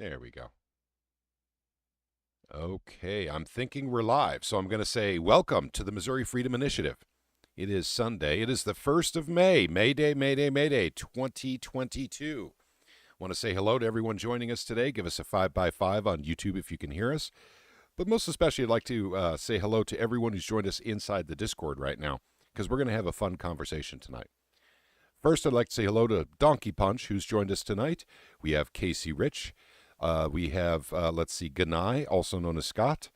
There we go. Okay, I'm thinking we're live, so I'm going to say welcome to the Missouri Freedom Initiative. It is Sunday. It is the 1st of May. May Day, May Day, May Day, 2022. Want to say hello to everyone joining us today. Give us a 5x5 on YouTube if you can hear us. But most especially, I'd like to say hello to everyone who's joined us inside the Discord right now, because we're going to have a fun conversation tonight. First, I'd like to say hello to Donkey Punch, who's joined us tonight. We have Casey Rich. We have, Ganai, also known as Scott.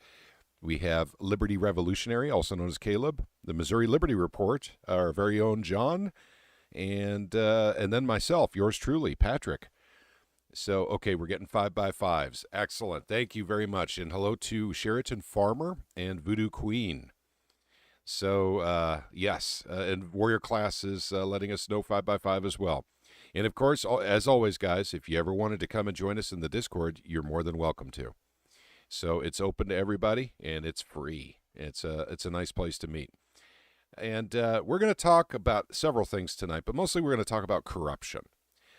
We have Liberty Revolutionary, also known as Caleb. The Missouri Liberty Report, our very own John. And then myself, yours truly, Patrick. So, okay, we're getting 5x5s. Excellent. Thank you very much. And hello to Sheraton Farmer and Voodoo Queen. So, yes, and Warrior Class is letting us know 5x5 as well. And, of course, as always, guys, if you ever wanted to come and join us in the Discord, you're more than welcome to. So it's open to everybody, and it's free. It's a nice place to meet. And we're going to talk about several things tonight, but mostly we're going to talk about corruption.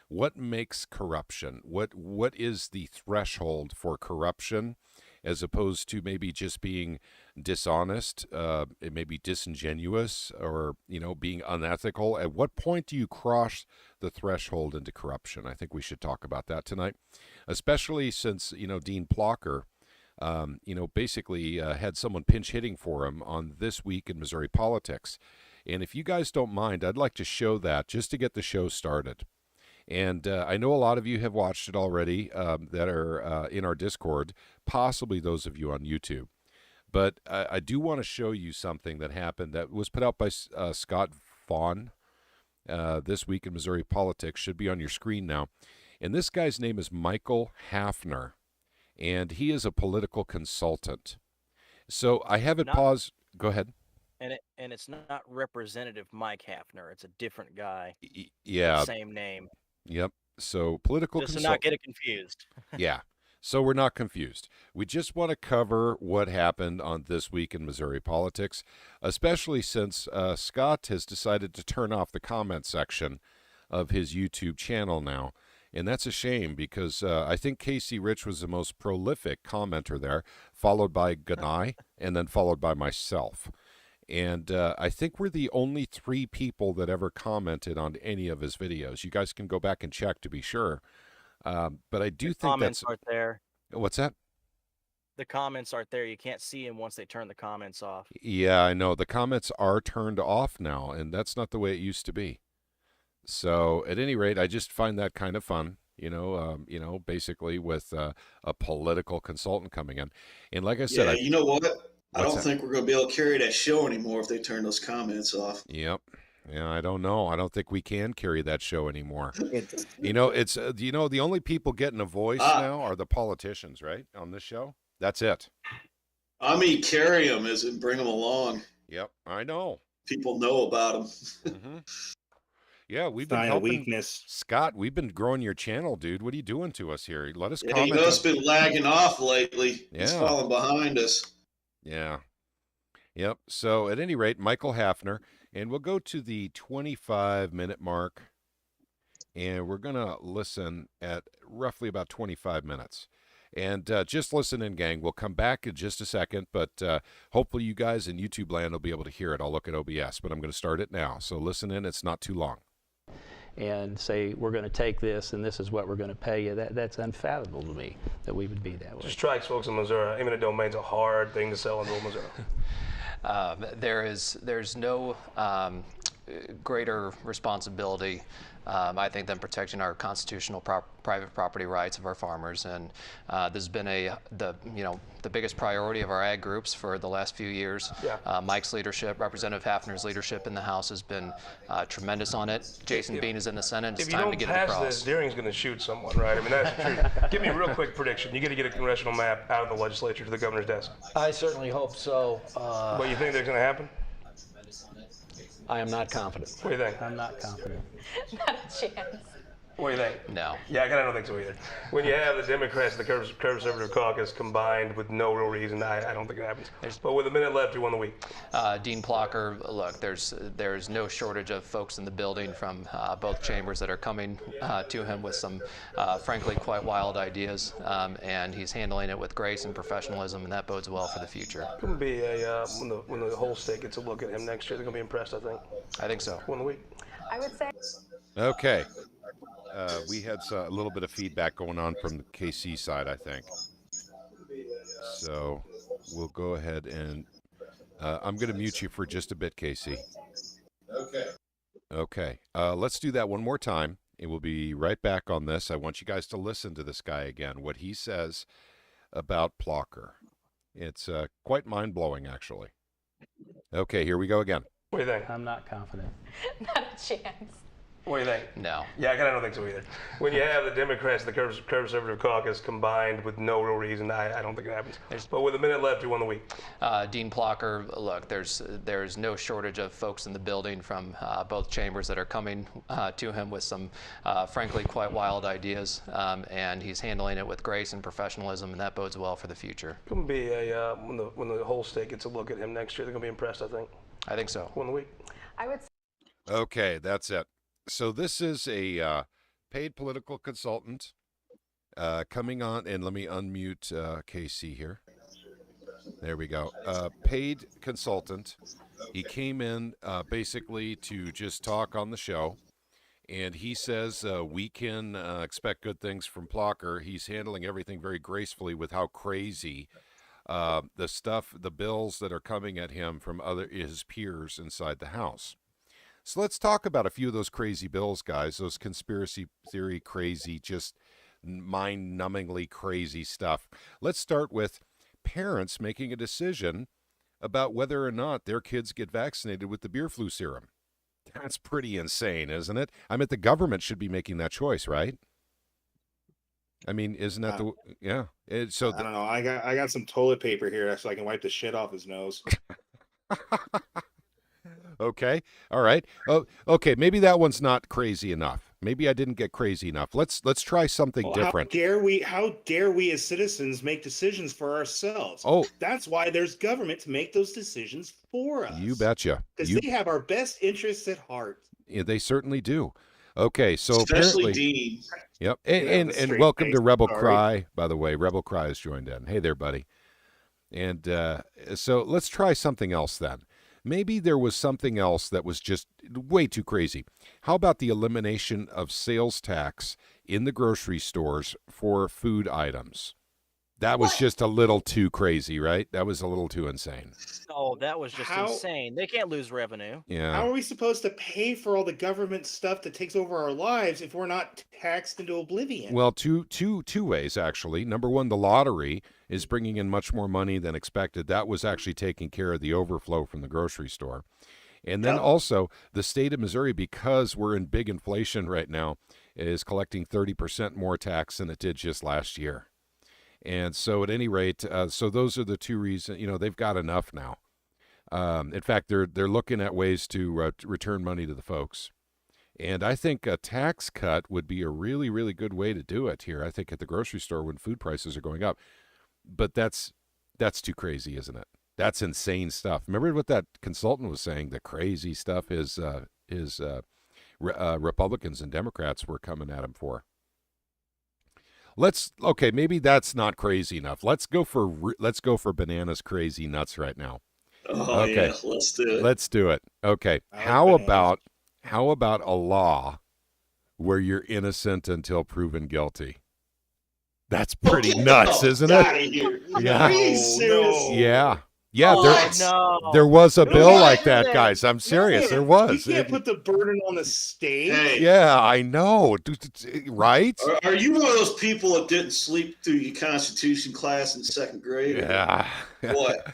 What makes corruption? What is the threshold for corruption, as opposed to maybe just being dishonest, it may be disingenuous, or being unethical? At what point do you cross the threshold into corruption? I think we should talk about that tonight, especially since Dean Plocher, basically had someone pinch hitting for him on This Week in Missouri Politics. And if you guys don't mind, I'd like to show that just to get the show started. And I know a lot of you have watched it already that are in our Discord, possibly those of you on YouTube. But I do want to show you something that happened that was put out by Scott Vaughn, This Week in Missouri Politics. Should be on your screen now. And this guy's name is Michael Hafner, and he is a political consultant. So I have it paused. Go ahead. And it's not Representative Mike Hafner. It's a different guy. Yeah. Same name. Yep. So political just to not get it confused. Yeah. So we're not confused. We just want to cover what happened on This Week in Missouri Politics, especially since Scott has decided to turn off the comment section of his YouTube channel now. And that's a shame, because I think Casey Rich was the most prolific commenter there, followed by Ganai, and then followed by myself. And I think we're the only 3 people that ever commented on any of his videos. You guys can go back and check to be sure. But I do think comments aren't there. What's that? The comments aren't there. You can't see them once they turn the comments off. Yeah, I know. The comments are turned off now, and that's not the way it used to be. So at any rate, I just find that kind of fun, basically with a political consultant coming in. And like I said, you know what? I don't think we're going to be able to carry that show anymore if they turn those comments off. Yep. Yeah, I don't know. I don't think we can carry that show anymore. It's the only people getting a voice now are the politicians, right? On this show. That's it. I mean, carry them as in bring them along. Yep, I know. People know about them. Mm-hmm. Yeah, we've been helping. Scott, we've been growing your channel, dude. What are you doing to us here? Let us comment. It's been lagging off lately. Yeah. It's falling behind us. Yeah. Yep. So at any rate, Michael Hafner, and we'll go to the 25-minute mark, and we're going to listen at roughly about 25 minutes. And just listen in, gang. We'll come back in just a second, but hopefully you guys in YouTube land will be able to hear it. I'll look at OBS, but I'm going to start it now. So listen in. It's not too long. And say, we're going to take this, and this is what we're going to pay you. That's unfathomable to me, that we would be that way. Just strikes folks in Missouri. Eminent domain's a hard thing to sell in rural Missouri. There's no greater responsibility, I think, than protecting our constitutional private property rights of our farmers. And this has been the biggest priority of our ag groups for the last few years. Yeah. Mike's leadership, Representative Hafner's leadership in the House has been tremendous on it. Jason Bean is in the Senate. It's time to get it across. If you don't pass this, Deering's going to shoot someone, right? I mean, that's true. Give me a real quick prediction. You got to get a congressional map out of the legislature to the governor's desk. I certainly hope so. What, you think that's going to happen? I am not confident. What do you think? I'm not confident. Not a chance. What do you think? No. Yeah, I kind of don't think so either. When you have the Democrats and the Conservative caucus combined with no real reason, I don't think it happens. But with a minute left, who won the week? Dean Plocher, look, there's no shortage of folks in the building from both chambers that are coming to him with some, frankly, quite wild ideas, and he's handling it with grace and professionalism, and that bodes well for the future. It's going to be when the whole state gets a look at him next year, they're going to be impressed, I think. I think so. Who won the week? I would say. Okay. We had a little bit of feedback going on from the KC side, I think. So we'll go ahead and I'm going to mute you for just a bit, KC. Okay. Let's do that one more time, and we'll be right back on this. I want you guys to listen to this guy again, what he says about Plocher. It's quite mind-blowing, actually. Okay, here we go again. What do you think? I'm not confident. Not a chance. What do you think? No. Yeah, I kind of don't think so either. When you have the Democrats and the Conservative caucus combined with no real reason, I don't think it happens. But with a minute left, who won the week? Dean Plocher, look, there's no shortage of folks in the building from both chambers that are coming to him with some, frankly, quite wild ideas, and he's handling it with grace and professionalism, and that bodes well for the future. It's going to be when the whole state gets a look at him next year, they're going to be impressed, I think. I think so. Who won the week? I would say. Okay, that's it. So this is a paid political consultant coming on, and let me unmute KC here. There we go. Paid consultant. He came in basically to just talk on the show, and he says we can expect good things from Plocher. He's handling everything very gracefully with how crazy the bills that are coming at him from his peers inside the House. So let's talk about a few of those crazy bills, guys, those conspiracy theory crazy, just mind-numbingly crazy stuff. Let's start with parents making a decision about whether or not their kids get vaccinated with the beer flu serum. That's pretty insane, isn't it? I mean, the government should be making that choice, right? I mean, isn't that yeah? I don't know. I got some toilet paper here so I can wipe the shit off his nose. Okay. All right. Oh, okay. Maybe that one's not crazy enough. Maybe I didn't get crazy enough. Let's try something different. How dare we as citizens make decisions for ourselves? Oh, that's why there's government to make those decisions for us. You betcha. Because they have our best interests at heart. Yeah, they certainly do. Okay, so Especially apparently, Dean. Yep. And welcome to Rebel Cry, by the way. Rebel Cry has joined in. Hey there, buddy. And so let's try something else then. Maybe there was something else that was just way too crazy. How about the elimination of sales tax in the grocery stores for food items? That was just a little too crazy, right? That was a little too insane. Oh, that was just insane. They can't lose revenue. Yeah. How are we supposed to pay for all the government stuff that takes over our lives if we're not taxed into oblivion? Well, two ways, actually. Number one, the lottery is bringing in much more money than expected. That was actually taking care of the overflow from the grocery store. And then also the state of Missouri, because we're in big inflation right now, is collecting 30% more tax than it did just last year. And so at any rate, so those are the two reasons, they've got enough now. In fact, they're looking at ways to return money to the folks. And I think a tax cut would be a really, really good way to do it here. I think at the grocery store when food prices are going up. But that's too crazy, isn't it? That's insane stuff. Remember what that consultant was saying? The crazy stuff is Republicans and Democrats were coming at him for. Okay, maybe that's not crazy enough. Let's go for bananas crazy nuts right now. Oh okay. Yeah, let's do it. Let's do it. Okay. How about a law where you're innocent until proven guilty? That's pretty nuts, isn't it? Yeah. Are you serious? Yeah. Yeah, no. there was a bill like that, guys. I'm serious. There was. You can't put the burden on the state. Hey, Yeah, I know. Right? are you one of those people that didn't sleep through your Constitution class in second grade? Yeah. What?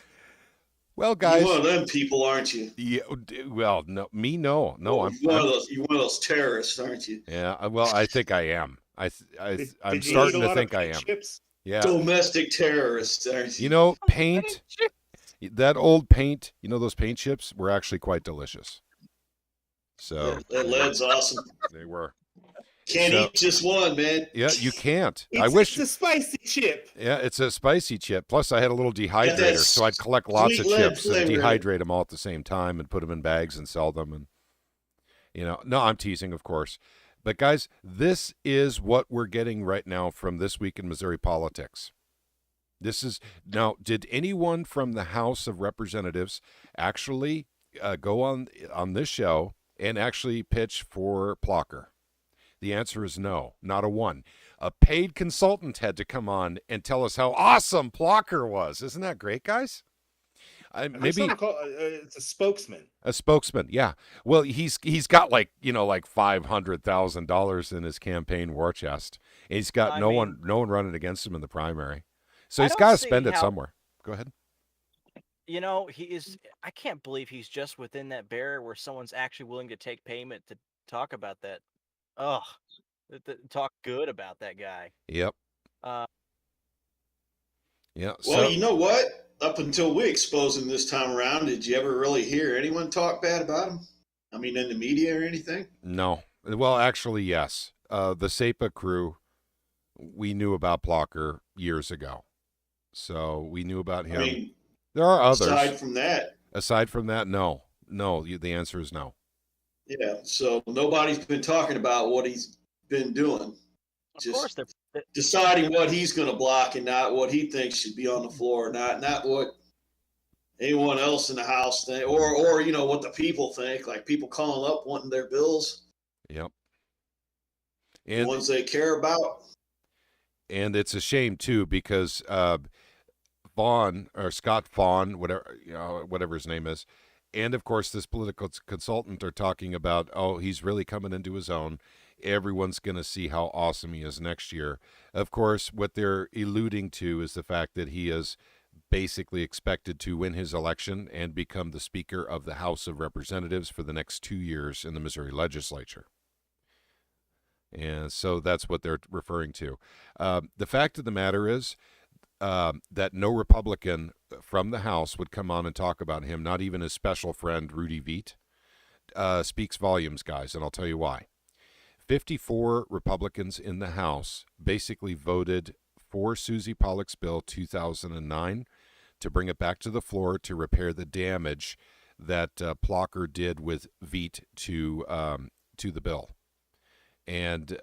Well, guys. You're one of them people, aren't you? Yeah. Well, no, me, no. You're one of those terrorists, aren't you? Yeah. Well, I think I am. I'm Did you starting eat a to lot think of I am. chips? Yeah. Domestic terrorists, aren't you? Paint. That old paint, those paint chips were actually quite delicious. So That lead's awesome. they were. Can't eat just one, man. Yeah, you can't. It's, I wish. it's a spicy chip. Yeah, it's a spicy chip. Plus, I had a little Got dehydrator, that so I'd collect lots of sweet lead chips and flavor in it. dehydrate them all at the same time and put them in bags and sell them. And no, I'm teasing, of course. But guys, this is what we're getting right now from This Week in Missouri Politics. Now, did anyone from the House of Representatives actually go on this show and actually pitch for Plocher? The answer is no, not a one. A paid consultant had to come on and tell us how awesome Plocher was. Isn't that great, guys? Maybe It's a spokesman. a spokesman. Yeah. Well, he's got like $500,000 in his campaign war chest. And he's got no one running against him in the primary. So he's got to spend it somewhere. Go ahead. He is. I can't believe he's just within that barrier where someone's actually willing to take payment to talk about that. Ugh, talk good about that guy. Yep. Uh, Yeah. Well, you know what? Up until we exposed him this time around, did you ever really hear anyone talk bad about him? I mean, in the media or anything? No. Well, actually, yes. The SEPA crew, we knew about Plocher years ago. So we knew about him. I mean, there are others. Aside from that, no. No, the answer is no. Yeah, so nobody's been talking about what he's been doing. of course, they're Deciding what he's going to block and not what he thinks should be on the floor, not what anyone else in the House think, or what the people think. Like people calling up wanting their bills. Yep. The ones they care about. And it's a shame too because Scott Vaughn, whatever his name is, and of course this political consultant are talking about, he's really coming into his own. Everyone's going to see how awesome he is next year. Of course, what they're alluding to is the fact that he is basically expected to win his election and become the Speaker of the House of Representatives for the next 2 years in the Missouri legislature. And so that's what they're referring to. The fact of the matter is that no Republican from the House would come on and talk about him, not even his special friend Rudy Veit, speaks volumes, guys, and I'll tell you why. 54 Republicans in the House basically voted for Susie Pollack's bill 2009 to bring it back to the floor to repair the damage that Plocher did with Veit to the bill. And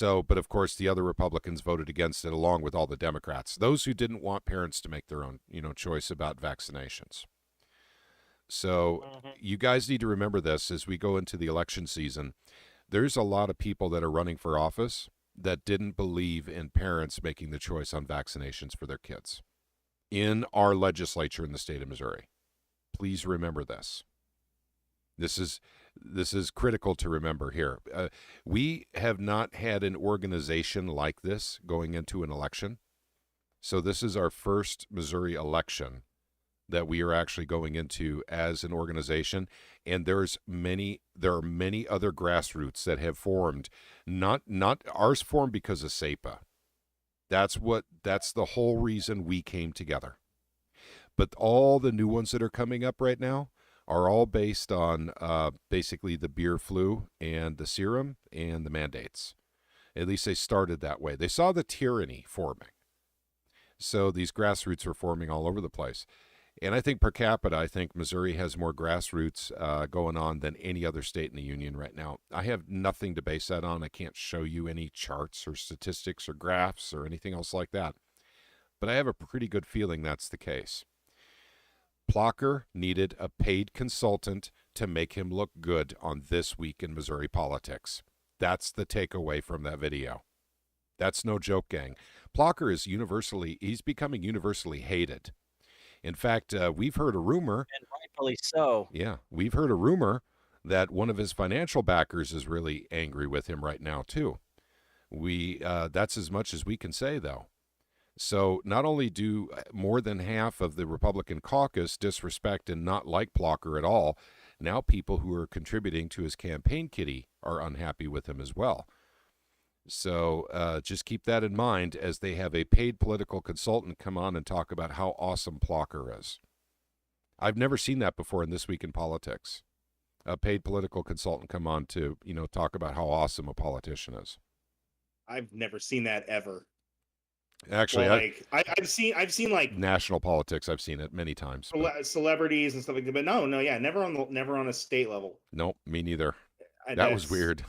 but of course the other Republicans voted against it along with all the Democrats, those who didn't want parents to make their own, choice about vaccinations. So you guys need to remember this as we go into the election season. There's a lot of people that are running for office that didn't believe in parents making the choice on vaccinations for their kids in our legislature in the state of Missouri. Please remember this. This is critical to remember here. We have not had an organization like this going into an election. So this is our first Missouri election that we are actually going into as an organization. And there are many other grassroots that have formed, not ours formed because of SEPA. That's the whole reason we came together. But all the new ones that are coming up right now are all based on basically the beer flu and the serum and the mandates. At least they started that way. They saw the tyranny forming. So these grassroots are forming all over the place. And I think per capita, Missouri has more grassroots going on than any other state in the union right now. I have nothing to base that on. I can't show you any charts or statistics or graphs or anything else like that. But I have a pretty good feeling that's the case. Plocher needed a paid consultant to make him look good on This Week in Missouri Politics. That's the takeaway from that video. That's no joke, gang. Plocher he's becoming universally hated. In fact, we've heard a rumor. And rightfully so. Yeah, we've heard a rumor that one of his financial backers is really angry with him right now, too. That's as much as we can say, though. So not only do more than half of the Republican caucus disrespect and not like Plocher at all, now people who are contributing to his campaign kitty are unhappy with him as well. So just keep that in mind as they have a paid political consultant come on and talk about how awesome Plocher is. I've never seen that before in This Week in Politics. a paid political consultant come on to, talk about how awesome a politician is. I've never seen that ever. Actually, Well, like I've seen like national politics, I've seen it many times. But celebrities and stuff like that, but no, yeah, never on a state level. nope, me neither. That was That's- weird.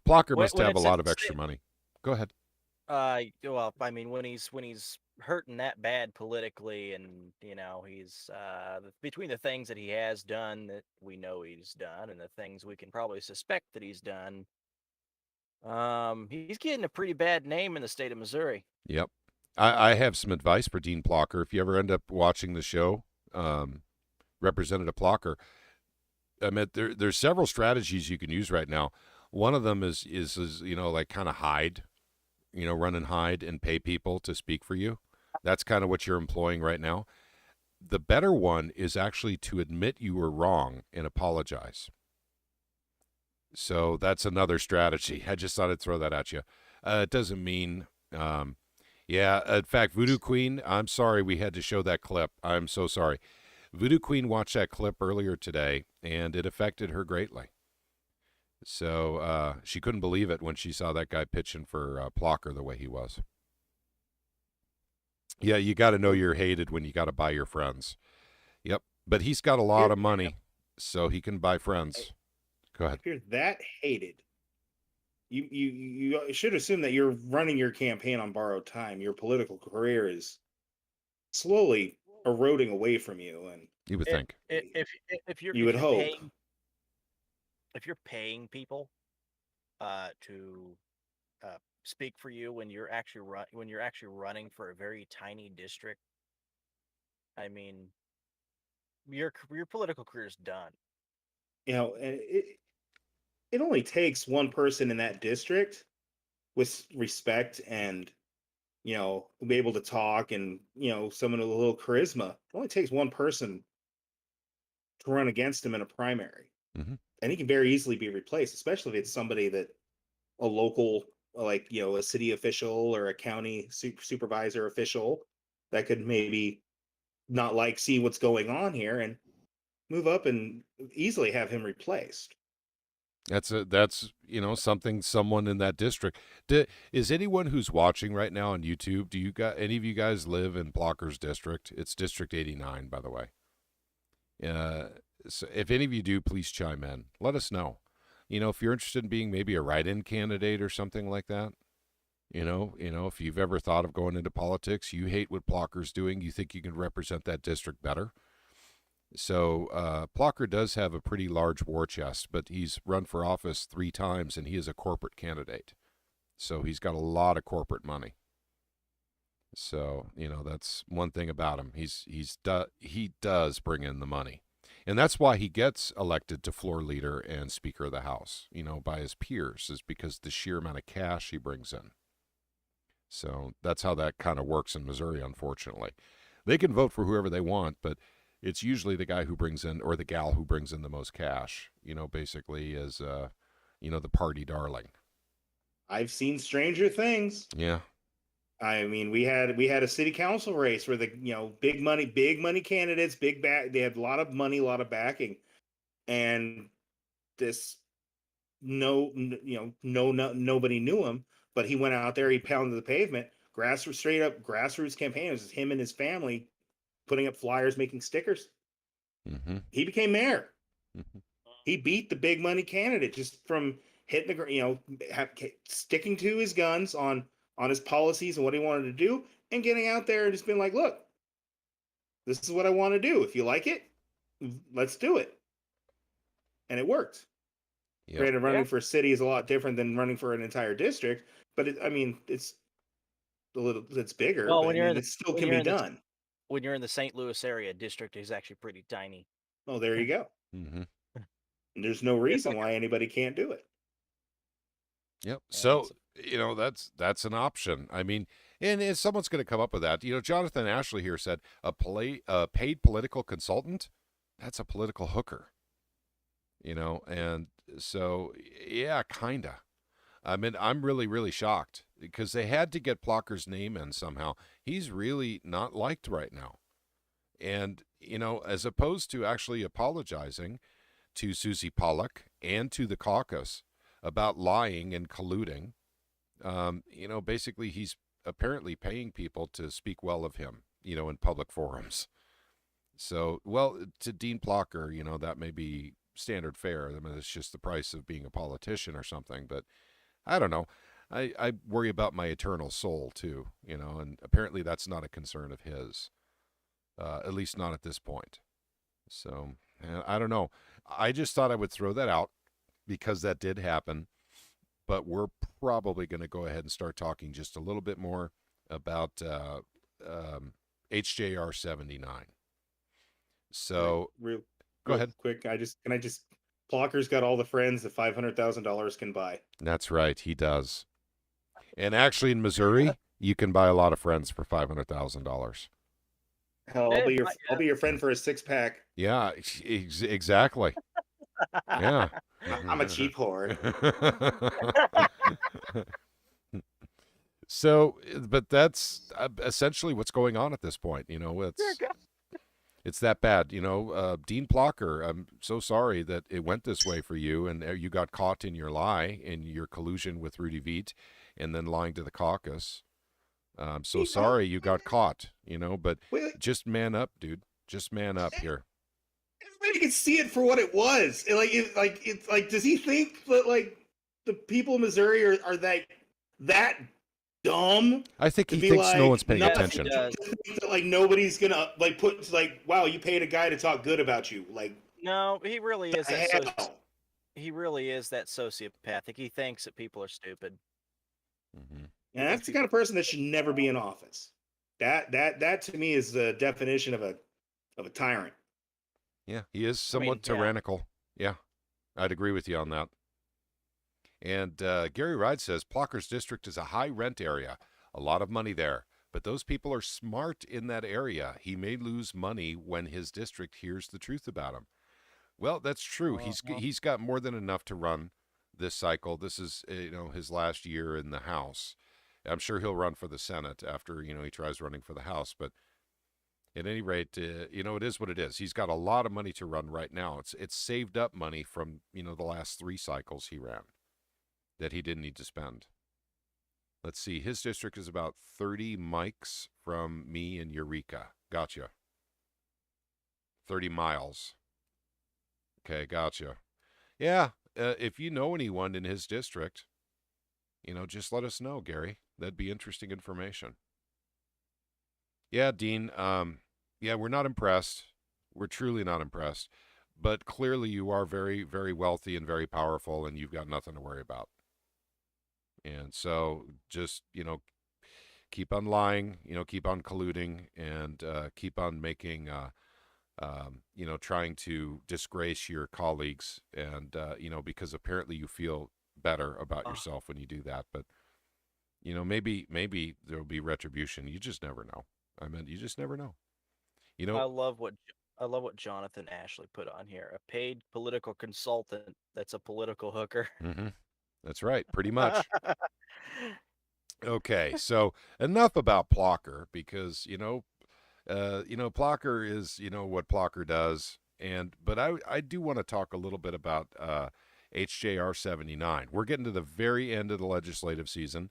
Plocher must when have a it's at lot of the extra state- money. Go ahead. Well, I mean, when he's hurting that bad politically, and he's between the things that he has done that we know he's done, and the things we can probably suspect that he's done, he's getting a pretty bad name in the state of Missouri. Yep. I have some advice for Dean Plocher. If you ever end up watching the show, Representative Plocher, I mean, there's several strategies you can use right now. One of them is like kind of hide, run and hide and pay people to speak for you. That's kind of what you're employing right now. The better one is actually to admit you were wrong and apologize. So that's another strategy. I just thought I'd throw that at you. It doesn't mean, in fact, Voodoo Queen, I'm sorry we had to show that clip. I'm so sorry. Voodoo Queen watched that clip earlier today, and it affected her greatly. So she couldn't believe it when she saw that guy pitching for Plocher the way he was. Yeah, you got to know you're hated when you got to buy your friends. Yep, but he's got a lot of money, so he can buy friends. Go ahead. If you're that hated, you should assume that you're running your campaign on borrowed time. Your political career is slowly eroding away from you, and You would think. If you're You would hope. If you're paying people to speak for you when you're actually running for a very tiny district, I mean, your political career is done. and it only takes one person in that district with respect and be able to talk and someone with a little charisma. It only takes one person to run against him in a primary, Mhm. and he can very easily be replaced, especially if it's somebody that a local, like a city official or a county supervisor official that could maybe not see what's going on here and move up and easily have him replaced. That's something someone in that district. Is anyone who's watching right now on YouTube, any of you guys live in Plocher's district? It's District 89, by the way. So if any of you do, please chime in. Let us know. If you're interested in being maybe a write-in candidate or something like that. If you've ever thought of going into politics, you hate what Plocher's doing, you think you can represent that district better. So Plocher does have a pretty large war chest, but he's run for office 3 times, and he is a corporate candidate. So he's got a lot of corporate money. So that's one thing about him. He does bring in the money, and that's why he gets elected to floor leader and Speaker of the House. By his peers, is because the sheer amount of cash he brings in. So that's how that kind of works in Missouri. Unfortunately, they can vote for whoever they want, but it's usually the guy who brings in, or the gal who brings in the most cash, basically is, the party darling. I've seen stranger things. Yeah. I mean, we had a city council race where the big money candidates, they had a lot of money, a lot of backing, and this nobody knew him, but he went out there, he pounded the pavement, straight up grassroots campaign. It was just him and his family putting up flyers, making stickers. Mm-hmm. He became mayor. Mm-hmm. He beat the big money candidate just from hitting sticking to his guns on his policies and what he wanted to do, and getting out there and just being like, look, this is what I want to do. If you like it, let's do it. And it worked. Yep. Granted, running for a city is a lot different than running for an entire district, but it's bigger. Well, but it still can be done. When you're in the St. Louis area, district is actually pretty tiny. Oh, there you go. Mm-hmm. And there's no reason why anybody can't do it. Yep. So, that's an option. I mean, and if someone's going to come up with that, Jonathan Ashley here said a paid political consultant, that's a political hooker. And so, yeah, kind of. I mean, I'm really, really shocked because they had to get Plocher's name in somehow. He's really not liked right now. And, as opposed to actually apologizing, to Susie Pollock and to the caucus about lying and colluding. Basically he's apparently paying people to speak well of him, in public forums. So, well, to Dean Plocher, that may be standard fare. I mean, it's just the price of being a politician or something, but I don't know. I worry about my eternal soul too, and apparently that's not a concern of his, at least not at this point. So, I don't know. I just thought I would throw that out because that did happen, but we're probably going to go ahead and start talking just a little bit more about HJR 79. So, go ahead. Quick, Plocker's got all the friends that $500,000 can buy. That's right, he does. And actually, in Missouri, you can buy a lot of friends for $500,000. Hell, I'll be your friend for a 6-pack. Yeah, exactly. Yeah, I'm a cheap whore. So, but that's essentially what's going on at this point. It's that bad. Dean Plocher, I'm so sorry that it went this way for you, and you got caught in your lie, in your collusion with Rudy Veit, and then lying to the caucus. I'm so sorry you got caught, but just man up, dude. Just man up here. Everybody can see it for what it was. Does he think that the people of Missouri are that dumb? I think he thinks no one's paying attention. Nobody's gonna put wow, you paid a guy to talk good about you. No, he really is he really is that sociopathic. He thinks that people are stupid. Mm-hmm. And that's the kind of person that should never be in office. That to me is the definition of a tyrant. Yeah, he is somewhat tyrannical. Yeah, I'd agree with you on that. And Gary Ride says, Plocker's district is a high rent area. A lot of money there. But those people are smart in that area. He may lose money when his district hears the truth about him. Well, that's true. He's got more than enough to run this cycle. This is his last year in the House. I'm sure he'll run for the Senate after he tries running for the House. But at any rate, it is what it is. He's got a lot of money to run right now. It's saved up money from the last 3 cycles he ran that he didn't need to spend. Let's see. His district is about 30 mics from me in Eureka. Gotcha. 30 miles. Okay, gotcha. Yeah, if you know anyone in his district, just let us know, Gary. That'd be interesting information. Yeah, Dean, we're not impressed. We're truly not impressed. But clearly you are very, very wealthy and very powerful, and you've got nothing to worry about. And so just, keep on lying, keep on colluding, and keep on making, trying to disgrace your colleagues. And, because apparently you feel better about yourself when you do that. But, maybe there'll be retribution. You just never know. You just never know. I love what Jonathan Ashley put on here. A paid political consultant that's a political hooker. Mm-hmm. That's right, pretty much. Okay, so enough about Plocher because Plocher is what Plocher does, but I do want to talk a little bit about HJR 79. We're getting to the very end of the legislative season.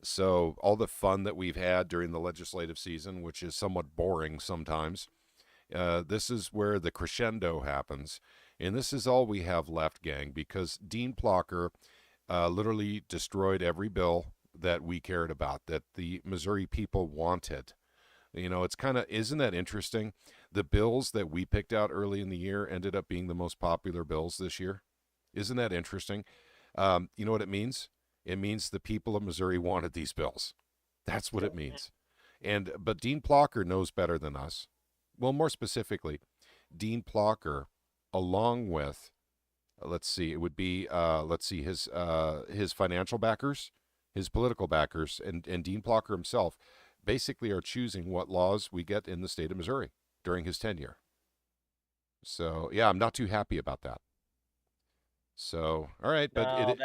So all the fun that we've had during the legislative season, which is somewhat boring sometimes, this is where the crescendo happens. And this is all we have left, gang, because Dean Plocher literally destroyed every bill that we cared about, that the Missouri people wanted. It's isn't that interesting? The bills that we picked out early in the year ended up being the most popular bills this year. Isn't that interesting? You know what it means? It means the people of Missouri wanted these bills. That's what it means. But Dean Plocher knows better than us. Well, more specifically, Dean Plocher, along with, it would be, his financial backers, his political backers, and Dean Plocher himself basically are choosing what laws we get in the state of Missouri during his tenure. So, yeah, I'm not too happy about that. So, all right, but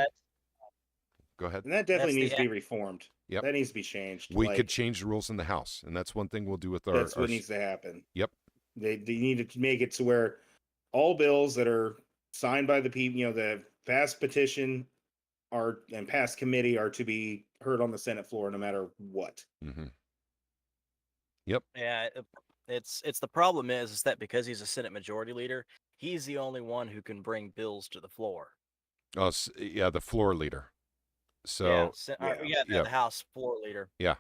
go ahead. And that definitely needs to be reformed. Yep. That needs to be changed. We could change the rules in the House, and that's one thing we'll do with our... That's what needs to happen. Yep. They need to make it to where all bills that are signed by the people, the past petition and past committee are to be heard on the Senate floor no matter what. Mm-hmm. Yeah, it's the problem is that because he's a Senate Majority Leader, he's the only one who can bring bills to the floor. Oh, yeah, the floor leader. So The House Floor Leader. yeah,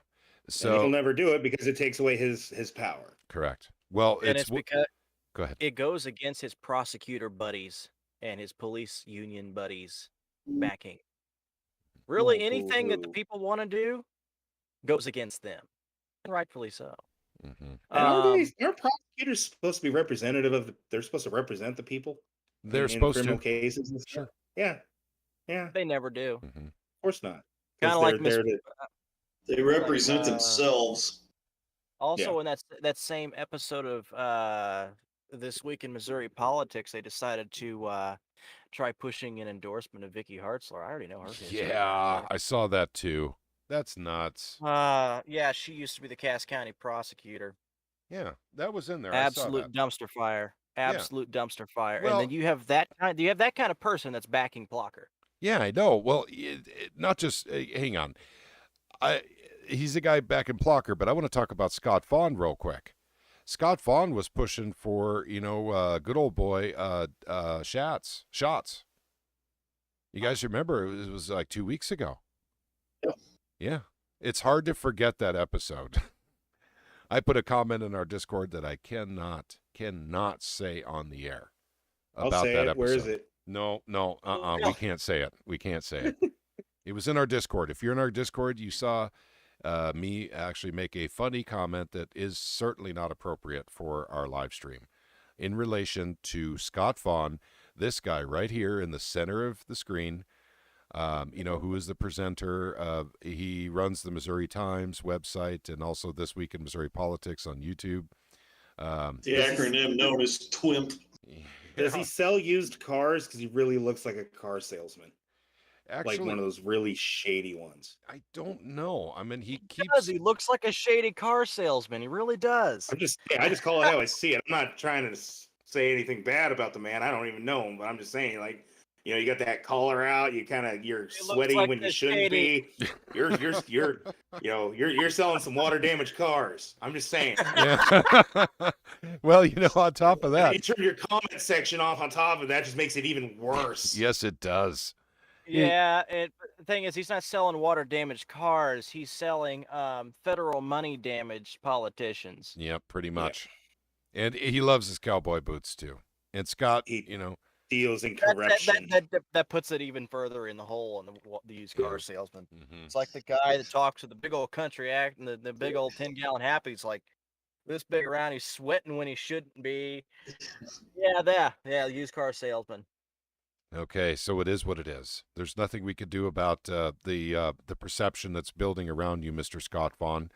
And so he'll never do it because it takes away his power. correct. Well, And it's because go ahead. it goes against his prosecutor buddies and his police union buddies backing. Really, anything that the people want to do goes against them, and rightfully so. Mm-hmm. And aren't prosecutors supposed to be representative of? They're supposed to represent the people. They're in supposed criminal to. cases and stuff. Sure. Yeah. They never do. Mm-hmm. Of course not. Kind of like they represent themselves. Also, in that same episode of This Week in Missouri Politics, they decided to try pushing an endorsement of Vicky Hartzler. I already know her. Yeah, I saw that too. That's nuts. Yeah, she used to be the Cass County prosecutor. Yeah, that was in there. Absolute dumpster fire. Absolute dumpster fire. Well, and then you have that kind of person that's backing Plocher. Yeah, I know. Well, not just hang on. He's a guy back in Plocher, but I want to talk about Scott Fawn real quick. Scott Fawn was pushing for, good old boy Shots. You guys remember it was like 2 weeks ago. Yeah. It's hard to forget that episode. I put a comment in our Discord that I cannot say on the air about that episode. Where is it? No. We can't say it. We can't say it. It was in our Discord. If you're in our Discord, you saw me actually make a funny comment that is certainly not appropriate for our live stream in relation to Scott Fawn, this guy right here in the center of the screen, who is the presenter. He runs the Missouri Times website and also This Week in Missouri Politics on YouTube. The acronym known as TWIMP. Does he sell used cars? Because he really looks like a car salesman. Actually, like one of those really shady ones. I don't know. I mean, he He looks like a shady car salesman. He really does. I just call it how I see it. I'm not trying to say anything bad about the man. I don't even know him, but I'm just saying, you got that collar out. You're sweaty when you shouldn't be. You're selling some water damaged cars. I'm just saying. Yeah. Well, on top of that, you turn your comment section off. On top of that, just makes it even worse. Yes, it does. Yeah, and the thing is, he's not selling water damaged cars. He's selling federal money damaged politicians. Yeah, pretty much. Yeah. And he loves his cowboy boots too. And Scott, deals in corruption. That puts it even further in the hole on the used car salesman. Mm-hmm. It's like the guy that talks to the big old country act and the big old 10-gallon happy. He's like this big around. He's sweating when he shouldn't be. Yeah, used car salesman. Okay, so it is what it is. There's nothing we could do about the perception that's building around you, Mr. Scott Vaughn.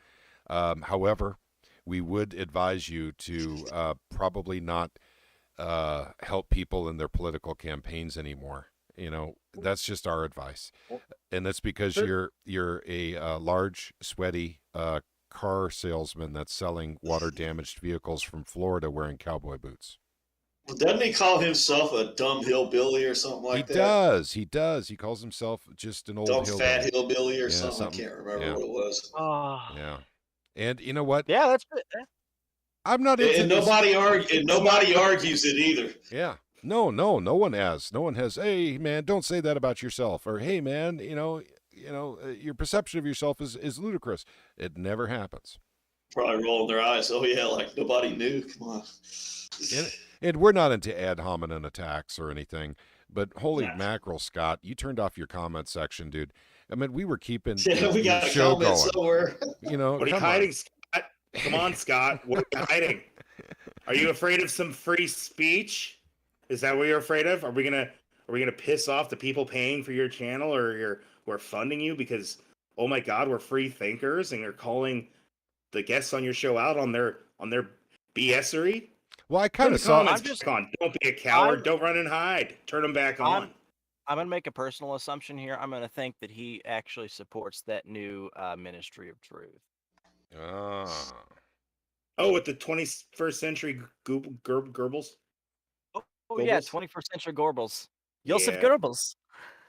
However, we would advise you to probably not help people in their political campaigns anymore. That's just our advice, and that's because you're a large, sweaty car salesman that's selling water-damaged vehicles from Florida wearing cowboy boots. Doesn't he call himself a dumb hillbilly or something like that? He does. He calls himself just an old dumb hillbilly. Fat hillbilly or something. I can't remember what it was. Yeah. And you know what? Yeah, that's good. I'm not into and nobody argues it either. Yeah. No one has. No one has, hey man, don't say that about yourself. Or hey man, your perception of yourself is ludicrous. It never happens. Probably rolling their eyes. Oh yeah, like nobody knew. Come on. And we're not into ad hominem attacks or anything, but holy mackerel, Scott, you turned off your comment section, dude. I mean, we were keeping we got a show comment going. somewhere. What are you hiding, Scott? Come on, Scott. What are you hiding? Are you afraid of some free speech? Is that what you're afraid of? Are we gonna piss off the people paying for your channel or who are funding you because oh my God, we're free thinkers and you're calling the guests on your show out on their BS-ery? Well, I kind of saw. Don't be a coward. Don't run and hide. Turn them back on. I'm going to make a personal assumption here. I'm going to think that he actually supports that new Ministry of Truth. Oh, with the 21st century Goebbels? Oh yeah, Goebbels? 21st century Goebbels. Joseph Yeah. Goebbels.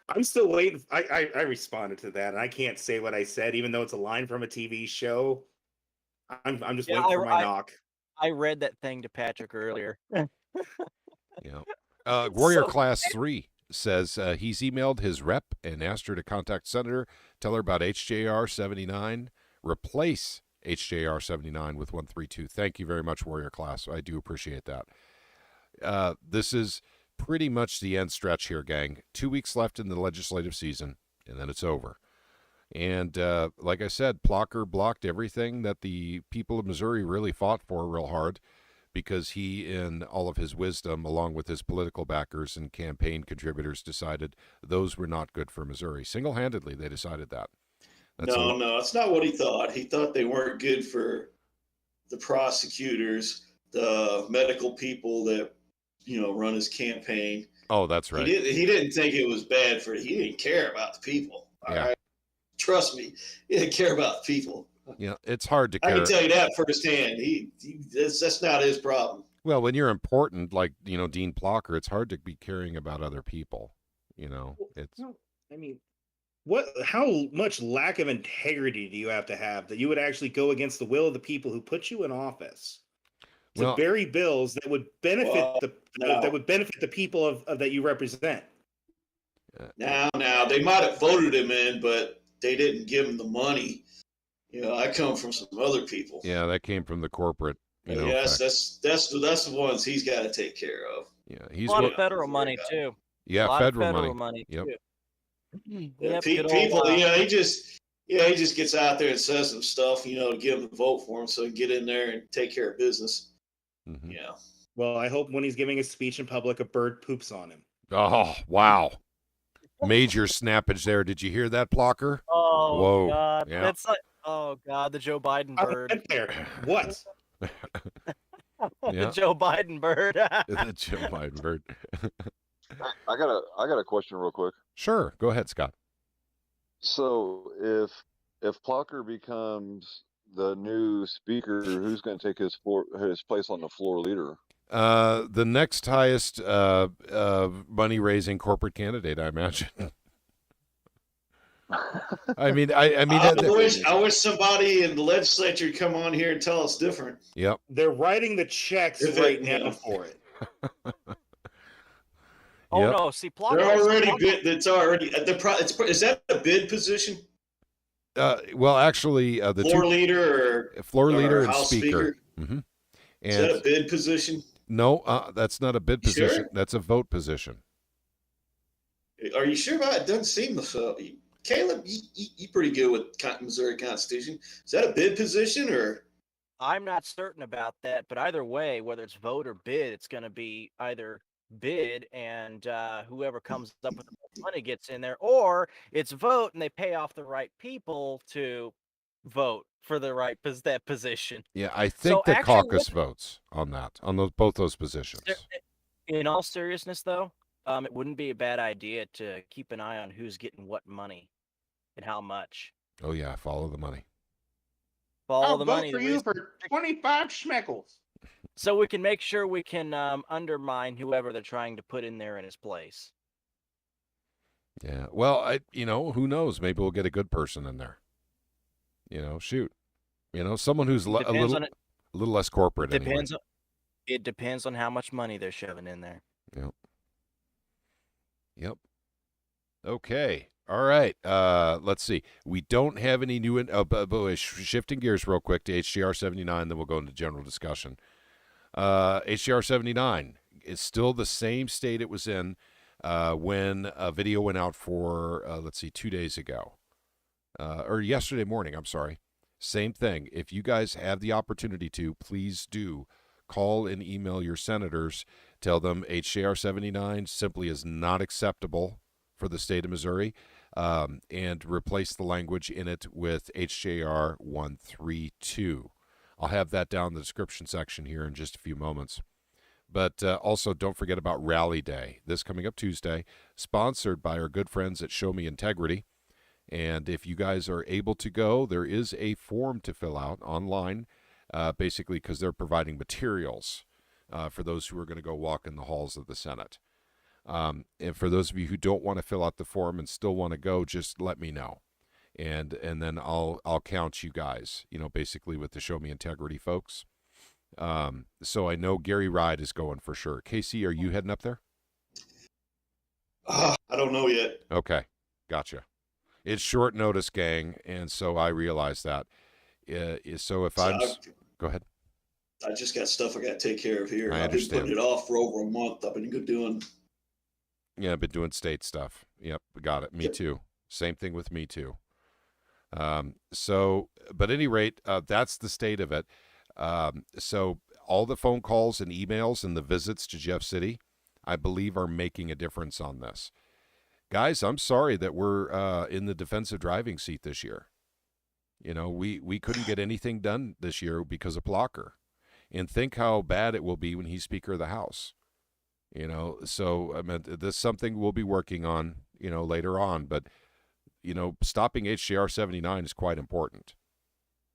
I'm still waiting. I responded to that, and I can't say what I said, even though it's a line from a TV show. I'm just Yeah, waiting for my knock. I read that thing to Patrick earlier. Yeah. It's Warrior so Class 3 says he's emailed his rep and asked her to contact Senator, tell her about HJR 79, replace HJR 79 with 132. Thank you very much, Warrior Class. I do appreciate that. This is pretty much the end stretch here, gang. 2 weeks left in the legislative season, and then it's over. And like I said, Plocher blocked everything that the people of Missouri really fought for real hard, because he, in all of his wisdom, along with his political backers and campaign contributors, decided those were not good for Missouri. Single-handedly, they decided that. No, it's not what he thought. He thought they weren't good for the prosecutors, the medical people that, run his campaign. Oh, that's right. He didn't think it was bad he didn't care about the people. All right? Trust me, he didn't care about the people. Yeah, it's hard to care. I can tell you that firsthand. That's not his problem. Well, when you're important, like, Dean Plocher, it's hard to be caring about other people. It's. I mean, how much lack of integrity do you have that you would actually go against the will of the people who put you in office to bury bills that would benefit the people of that you represent? Now they might have voted him in, but they didn't give him the money. I come from some other people. Yeah, that came from the corporate. Yes, that's the ones he's got to take care of. Yeah, he's a lot of federal money too. Yeah, federal money. Yep. Too. Yeah, people. He just gets out there and says some stuff, to get them to vote for him, so he can get in there and take care of business. Mm-hmm. Yeah. Well, I hope when he's giving a speech in public, a bird poops on him. Oh, wow. Major snappage there. Did you hear that, Plocher? Oh, whoa. God. Yeah. That's like, oh, God, the Joe Biden bird. What? The Joe Biden bird. The Joe Biden bird. I got a question real quick. Sure. Go ahead, Scott. So if Plocher becomes the new speaker, who's going to take his place on the floor leader? The next highest money-raising corporate candidate, I imagine. I wish somebody in the legislature would come on here and tell us different. Yep. They're writing the checks right now for it. Oh no! See, Plocher. They're already bid. It's already is that a bid position? Well, actually, the floor leader or House speaker. Mm-hmm. Is that a bid position? No, that's not a bid position. Sure? That's a vote position. Are you sure about it? Doesn't seem so. Caleb, you pretty good with Missouri Constitution. Is that a bid position or? I'm not certain about that, but either way, whether it's vote or bid, it's going to be either bid and whoever comes up with the most money gets in there, or it's vote and they pay off the right people to vote for the right that position. Yeah, I think the caucus votes on that, on both those positions. In all seriousness, though, it wouldn't be a bad idea to keep an eye on who's getting what money and how much. Oh yeah, follow the money. Follow the money. I'll vote for you for 25 schmeckles. So we can make sure we can undermine whoever they're trying to put in there in his place. Yeah. Well, who knows? Maybe we'll get a good person in there. Shoot. Someone who's a little less corporate. It depends on how much money they're shoving in there. Yep. Okay. All right. Let's see. We don't have any new. Shifting gears real quick to HGR 79, then we'll go into general discussion. HGR 79 is still the same state it was in when a video went out for 2 days ago, or yesterday morning. I'm sorry. Same thing. If you guys have the opportunity to, please do call and email your senators. Tell them HJR 79 simply is not acceptable for the state of Missouri, and replace the language in it with HJR 132. I'll have that down in the description section here in just a few moments. But also, don't forget about Rally Day, this coming up Tuesday, sponsored by our good friends at Show Me Integrity. And if you guys are able to go, there is a form to fill out online, basically because they're providing materials for those who are going to go walk in the halls of the Senate. And for those of you who don't want to fill out the form and still want to go, just let me know. And then I'll count you guys, basically with the Show Me Integrity folks. So I know Gary Ride is going for sure. Casey, are you heading up there? I don't know yet. Okay, gotcha. It's short notice, gang, and so I realize that. So if go ahead. I just got stuff I got to take care of here. I I've been understand. putting it off for over a month. I've been doing. Yeah, I've been doing state stuff. Yep, got it. Me too. Same thing with me too. So, but at any rate, that's the state of it. So all the phone calls and emails and the visits to Jeff City, I believe, are making a difference on this. Guys, I'm sorry that we're in the defensive driving seat this year. We couldn't get anything done this year because of Plocher. And think how bad it will be when he's Speaker of the House. So I mean, this is something we'll be working on, later on. But, stopping HJR 79 is quite important.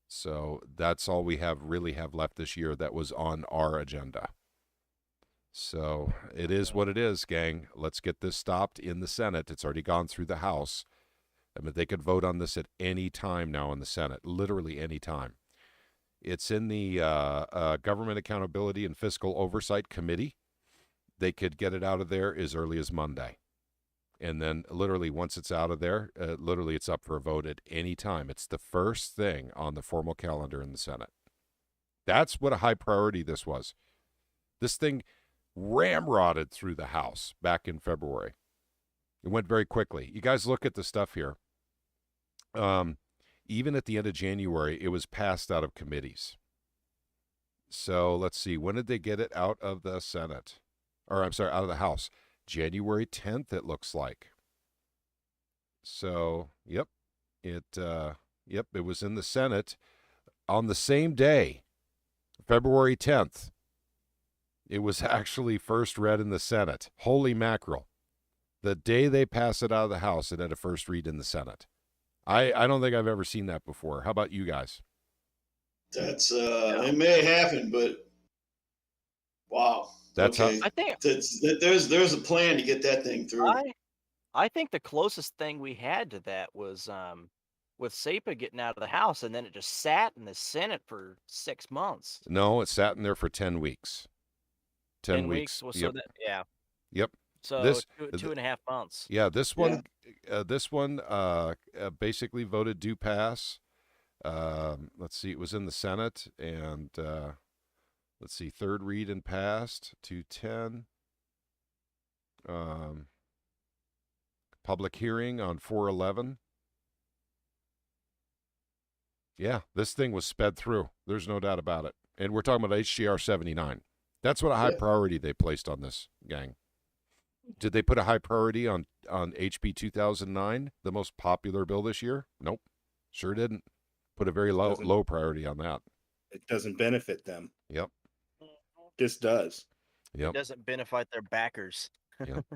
So that's all we really have left this year that was on our agenda. So it is what it is, gang. Let's get this stopped in the Senate. It's already gone through the House. I mean, they could vote on this at any time now in the Senate, literally any time. It's in the Government Accountability and Fiscal Oversight Committee. They could get it out of there as early as Monday. And then literally once it's out of there, literally it's up for a vote at any time. It's the first thing on the formal calendar in the Senate. That's what a high priority this was. This thing ramrodded through the House back in February. It went very quickly. You guys look at the stuff here. Even at the end of January, it was passed out of committees. So let's see. When did they get it out of the Senate? Or I'm sorry, out of the House? January 10th, it looks like. So, yep. It was in the Senate on the same day, February 10th. It was actually first read in the Senate. Holy mackerel. The day they pass it out of the House, it had a first read in the Senate. I don't think I've ever seen that before. How about you guys? That's it may happen, but wow. That's okay. I think there's a plan to get that thing through. I think the closest thing we had to that was with SEPA getting out of the House, and then it just sat in the Senate for 6 months. No, it sat in there for 10 weeks. 10 weeks. Well, Yep. so that, yeah. Yep. So This- 2.5 months. Yeah, this one basically voted do pass. Let's see, it was in the Senate, and let's see, third read and passed, 210. Public hearing on 4/11. Yeah, this thing was sped through. There's no doubt about it. And we're talking about HJR 79. That's what a high priority they placed on this, gang. Did they put a high priority on HB 2009, the most popular bill this year? Nope, sure didn't. Put a very low priority on that. It doesn't benefit them. Yep. This does. Yep. It doesn't benefit their backers. Yep.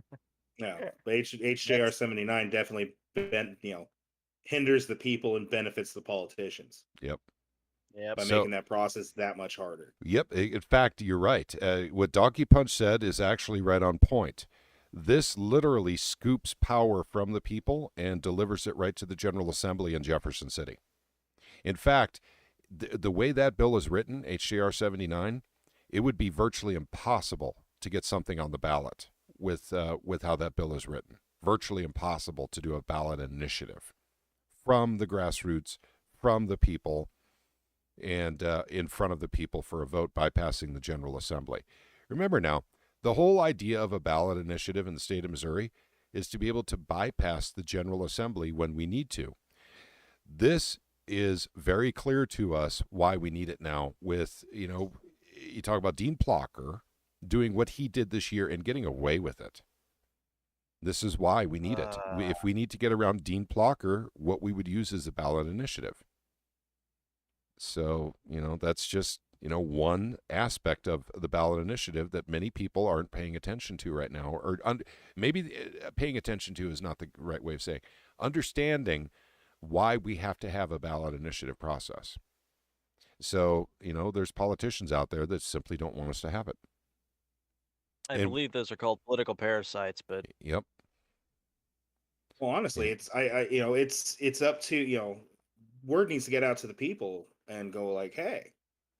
No, HJR 79 definitely hinders the people and benefits the politicians. Yep. Yep. By making that process that much harder. Yep. In fact, you're right. What Donkey Punch said is actually right on point. This literally scoops power from the people and delivers it right to the General Assembly in Jefferson City. In fact, the way that bill is written, HJR 79, it would be virtually impossible to get something on the ballot with how that bill is written. Virtually impossible to do a ballot initiative from the grassroots, from the people, and in front of the people for a vote bypassing the General Assembly. Remember now, the whole idea of a ballot initiative in the state of Missouri is to be able to bypass the General Assembly when we need to. This is very clear to us why we need it now with, you talk about Dean Plocher doing what he did this year and getting away with it. This is why we need it. If we need to get around Dean Plocher, what we would use is a ballot initiative. So, that's just, one aspect of the ballot initiative that many people aren't paying attention to right now, or maybe paying attention to is not the right way of saying, understanding why we have to have a ballot initiative process. So, there's politicians out there that simply don't want us to have it. I And- believe those are called political parasites, but Yep. Well, honestly, it's up to, word needs to get out to the people and go like, hey,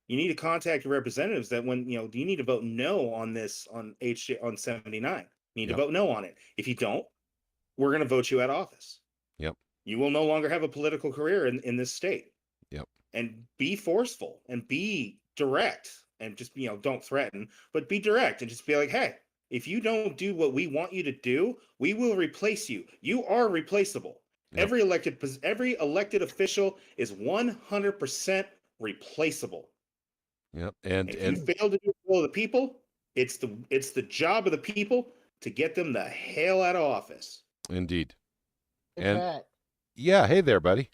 you need to contact your representatives that when, you need to vote no on this on 79. You need Yep. to vote no on it. If you don't, we're going to vote you out of office. Yep. You will no longer have a political career in this state. Yep. And be forceful and be direct and just, don't threaten, but be direct and just be like, hey, if you don't do what we want you to do, we will replace you. You are replaceable. Yep. Every elected official is 100% replaceable. Yep. And if you fail to do the will of the people, it's the job of the people to get them the hell out of office. Indeed. Hey, And Pat, yeah, hey there, buddy.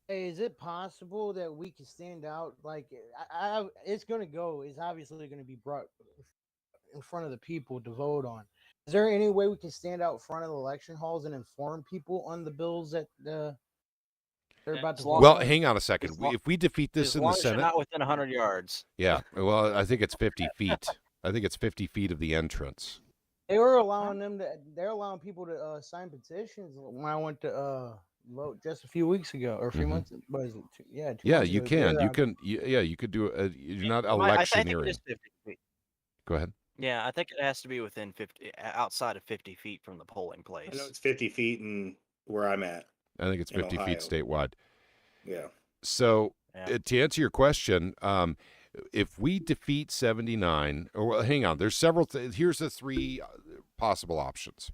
hey, is it possible that we can stand out? Like, it's obviously going to be brought in front of the people to vote on. Is there any way we can stand out front of the election halls and inform people on the bills that they're about to vote Well, on? hang on a second. If we defeat this in the as Senate, you're not within 100 yards. yeah. Well, I think it's 50 feet. I think it's 50 feet of the entrance. They're allowing people to sign petitions when I went to vote just a few weeks ago or a few months. Was it? Yeah. 2 Yeah, months you ago. can. Yeah, You can. Yeah, you could do. You're not I think it electioneering. is 50 feet. Go ahead. Yeah, I think it has to be within 50, outside of 50 feet from the polling place. I know it's 50 feet in where I'm at. I think it's in 50 Ohio. feet statewide. Yeah. So Yeah. to answer your question, if we defeat 79, or well, hang on, there's several. Here's the three possible options.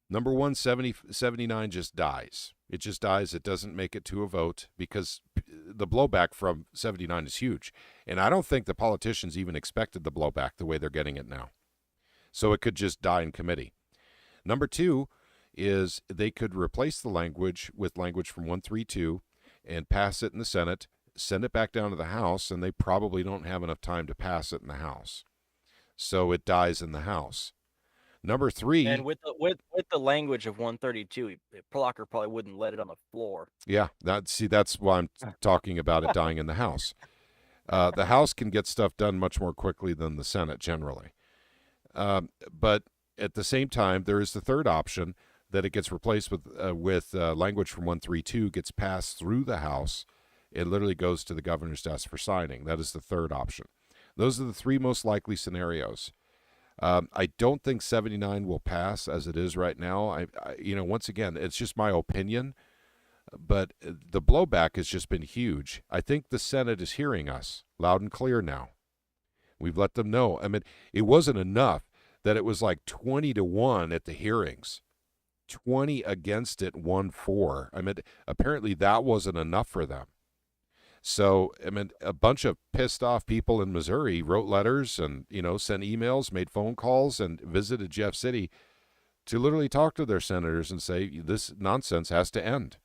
Number one, 79 just dies. It just dies. It doesn't make it to a vote because the blowback from 79 is huge. And I don't think the politicians even expected the blowback the way they're getting it now. So it could just die in committee. Number two is they could replace the language with language from 132 and pass it in the Senate, send it back down to the House, and they probably don't have enough time to pass it in the House. So it dies in the House. Number three, And with the language of 132, Plocher probably wouldn't let it on the floor. yeah, that's why I'm talking about it dying in the House. The House can get stuff done much more quickly than the Senate generally. But at the same time, there is the third option that it gets replaced with language from 132, gets passed through the House. It literally goes to the governor's desk for signing. That is the third option. Those are the three most likely scenarios. I don't think 79 will pass as it is right now. I once again, it's just my opinion, but the blowback has just been huge. I think the Senate is hearing us loud and clear now. We've let them know. I mean, it wasn't enough that it was like 20-1 at the hearings. 20 against it, 1-4. I mean, apparently that wasn't enough for them. So, I mean, a bunch of pissed off people in Missouri wrote letters and, sent emails, made phone calls, and visited Jeff City to literally talk to their senators and say, this nonsense has to end.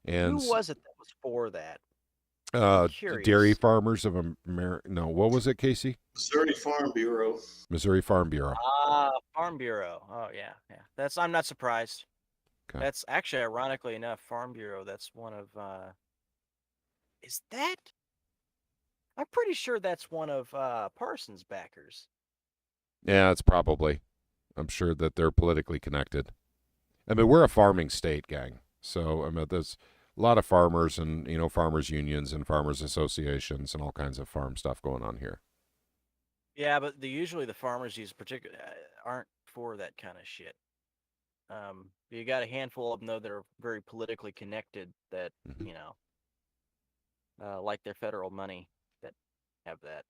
And Who was it that was for that? Dairy Farmers of America. No, what was it, Casey? Missouri Farm Bureau. Missouri Farm Bureau. Farm Bureau. Oh yeah. I'm not surprised. Okay. That's actually, ironically enough, Farm Bureau. That's one of. Is that? I'm pretty sure that's one of Parsons' backers. Yeah, it's probably. I'm sure that they're politically connected. I mean, we're a farming state, gang. So, I mean, there's a lot of farmers and, farmers unions and farmers associations and all kinds of farm stuff going on here. Yeah, but usually the farmers aren't for that kind of shit. You got a handful of them, though, that are very politically connected that, like their federal money that have that.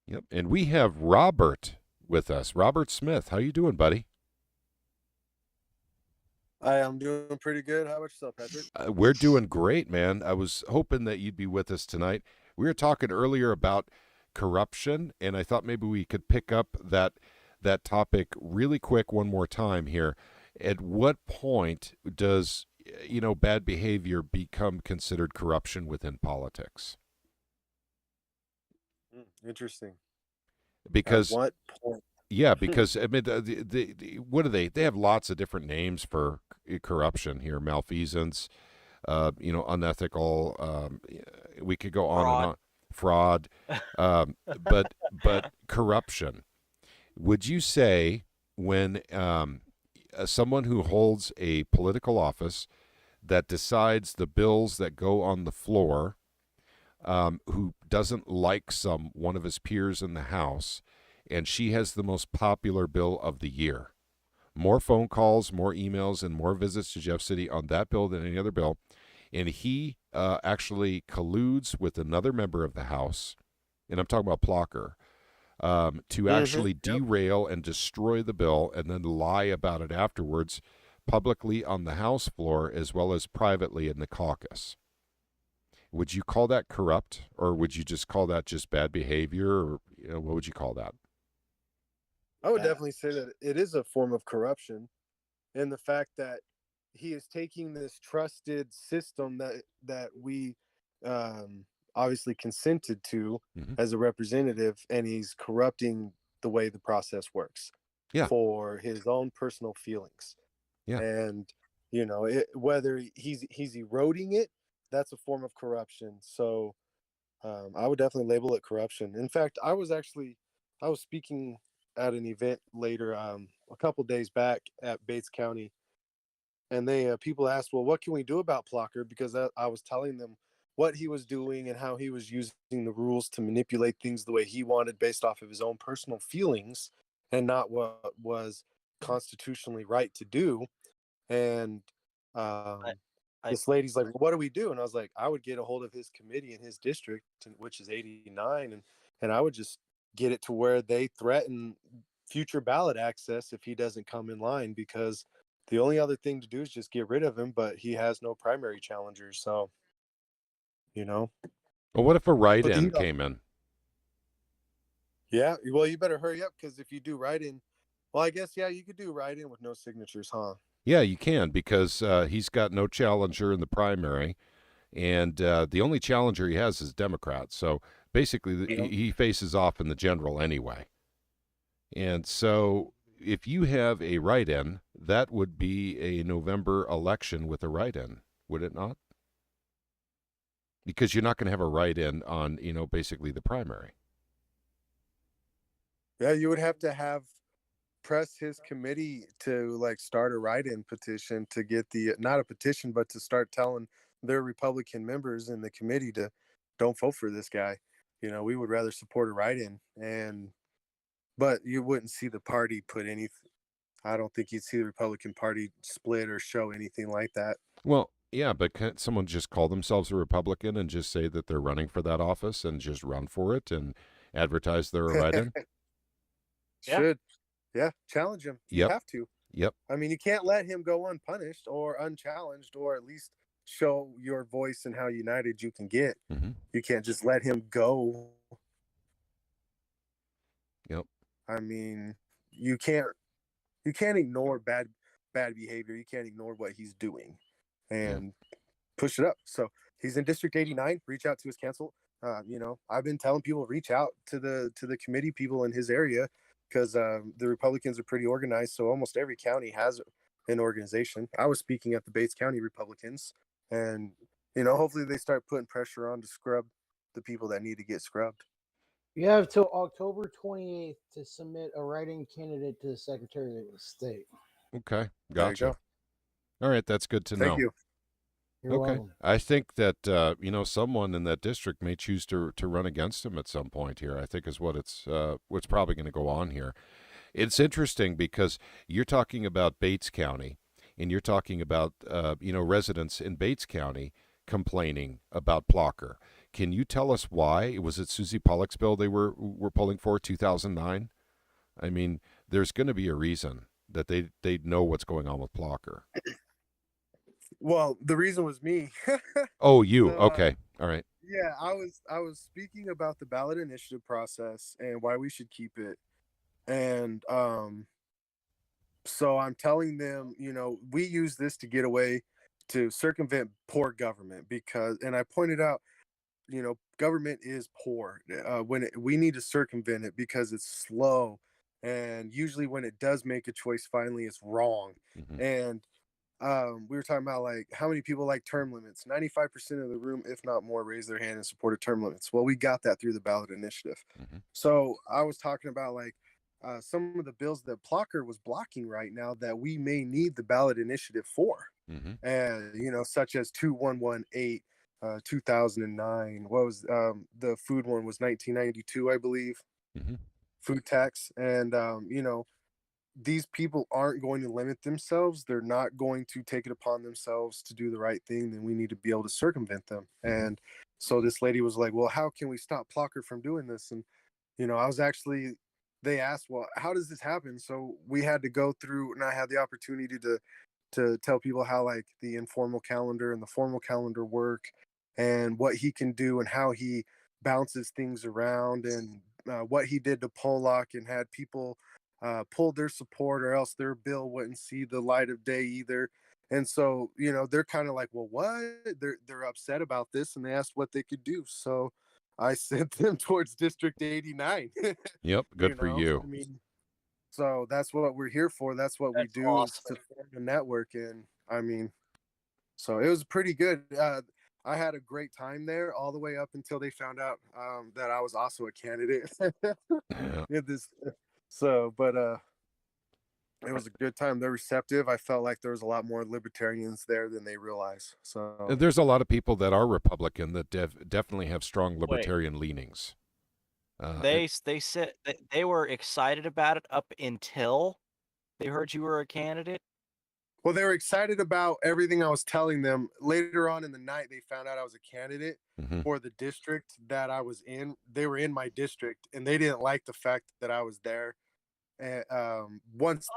Yep. And we have Robert with us. Robert Smith. How you doing, buddy? Hi, I'm doing pretty good. How about yourself, Patrick? We're doing great, man. I was hoping that you'd be with us tonight. We were talking earlier about corruption, and I thought maybe we could pick up that topic really quick one more time here. At what point does bad behavior become considered corruption within politics? Interesting. Because at what point? Yeah, because I mean, what are they? They have lots of different names for corruption here: malfeasance, unethical. We could go on and on. Fraud, but corruption. Would you say when someone who holds a political office that decides the bills that go on the floor, who doesn't like one of his peers in the House, and she has the most popular bill of the year? More phone calls, more emails, and more visits to Jeff City on that bill than any other bill. And he actually colludes with another member of the House, and I'm talking about Plocher, to actually derail and destroy the bill and then lie about it afterwards publicly on the House floor as well as privately in the caucus. Would you call that corrupt, or would you just call that just bad behavior, or what would you call that? I would definitely say that it is a form of corruption, and the fact that he is taking this trusted system that we obviously consented to as a representative, and he's corrupting the way the process works for his own personal feelings. And whether he's eroding it, that's a form of corruption. So I would definitely label it corruption. In fact, I was speaking at an event later a couple days back at Bates County, and people asked, well, what can we do about Plocher? Because I was telling them what he was doing and how he was using the rules to manipulate things the way he wanted based off of his own personal feelings and not what was constitutionally right to do. And this lady's like, well, what do we do? And I was like, I would get a hold of his committee in his district, which is 89, and I would just get it to where they threaten future ballot access if he doesn't come in line, because the only other thing to do is just get rid of him, but he has no primary challengers. So, Well, what if a write-in came in? Yeah, well, you better hurry up, because if you do write-in, well, I guess, you could do write-in with no signatures, huh? Yeah, you can, because he's got no challenger in the primary, and the only challenger he has is Democrats. So basically, he faces off in the general anyway. And so if you have a write-in, that would be a November election with a write-in, would it not? Because you're not going to have a write-in on, basically the primary. Yeah, you would have to press his committee to start a write-in petition to get not a petition, but to start telling their Republican members in the committee to don't vote for this guy. We would rather support a write-in, but you wouldn't see the party put any. I don't think you'd see the Republican Party split or show anything like that. Well, yeah, but can't someone just call themselves a Republican and just say that they're running for that office and just run for it and advertise their write-in? Should. Yeah, challenge him. You have to. Yep. I mean, you can't let him go unpunished or unchallenged, or at least show your voice and how united you can get. You can't just let him go. Yep. I mean, you can't ignore bad behavior. You can't ignore what he's doing and push it up. So he's in District 89. Reach out to his council. I've been telling people, reach out to the committee people in his area, because the Republicans are pretty organized. So almost every county has an organization. I was speaking at the Bates County Republicans, and hopefully they start putting pressure on to scrub the people that need to get scrubbed. You have till October 28th to submit a write-in candidate to the Secretary of State. Okay, gotcha. All right, that's good to know. Thank you. You're welcome. I think that someone in that district may choose to run against him at some point here. I think is what's probably going to go on here. It's interesting because you're talking about Bates County, and you're talking about residents in Bates County complaining about Plocher. Can you tell us why? Was it Susie Pollock's bill they were pulling for 2009? I mean, there's going to be a reason that they know what's going on with Plocher. Well, the reason was me. Oh, you. So, okay. All right. Yeah, I was speaking about the ballot initiative process and why we should keep it. And so I'm telling them, we use this to get away, to circumvent poor government, and I pointed out, government is poor. We need to circumvent it because it's slow. And usually when it does make a choice, finally it's wrong. And we were talking about how many people like term limits. 95% of the room, if not more, raised their hand and supported term limits. Well, we got that through the ballot initiative. So I was talking about some of the bills that Plocher was blocking right now that we may need the ballot initiative for, and such as 2118, 2009. What was the food one was 1992, I believe. Food tax, and these people aren't going to limit themselves. They're not going to take it upon themselves to do the right thing. Then we need to be able to circumvent them. And so this lady was like, well, how can we stop Plocher from doing this? And, they asked, well, how does this happen? So we had to go through, and I had the opportunity to tell people how like the informal calendar and the formal calendar work and what he can do and how he bounces things around and what he did to Pollock and had people pulled their support or else their bill wouldn't see the light of day either. And so, they're kind of like, well, what? They're upset about this and they asked what they could do. So I sent them towards District 89. Yep, good for you. I mean, so that's what we're here for. That's what we do is to form a network. And I mean, so it was pretty good. I had a great time there all the way up until they found out that I was also a candidate. But it was a good time. They're receptive. I felt like there was a lot more libertarians there than they realize. So there's a lot of people that are Republican that definitely have strong libertarian leanings. They said they were excited about it up until they heard you were a candidate. Well, they were excited about everything I was telling them. Later on in the night, they found out I was a candidate for the district that I was in. They were in my district, and they didn't like the fact that I was there. And once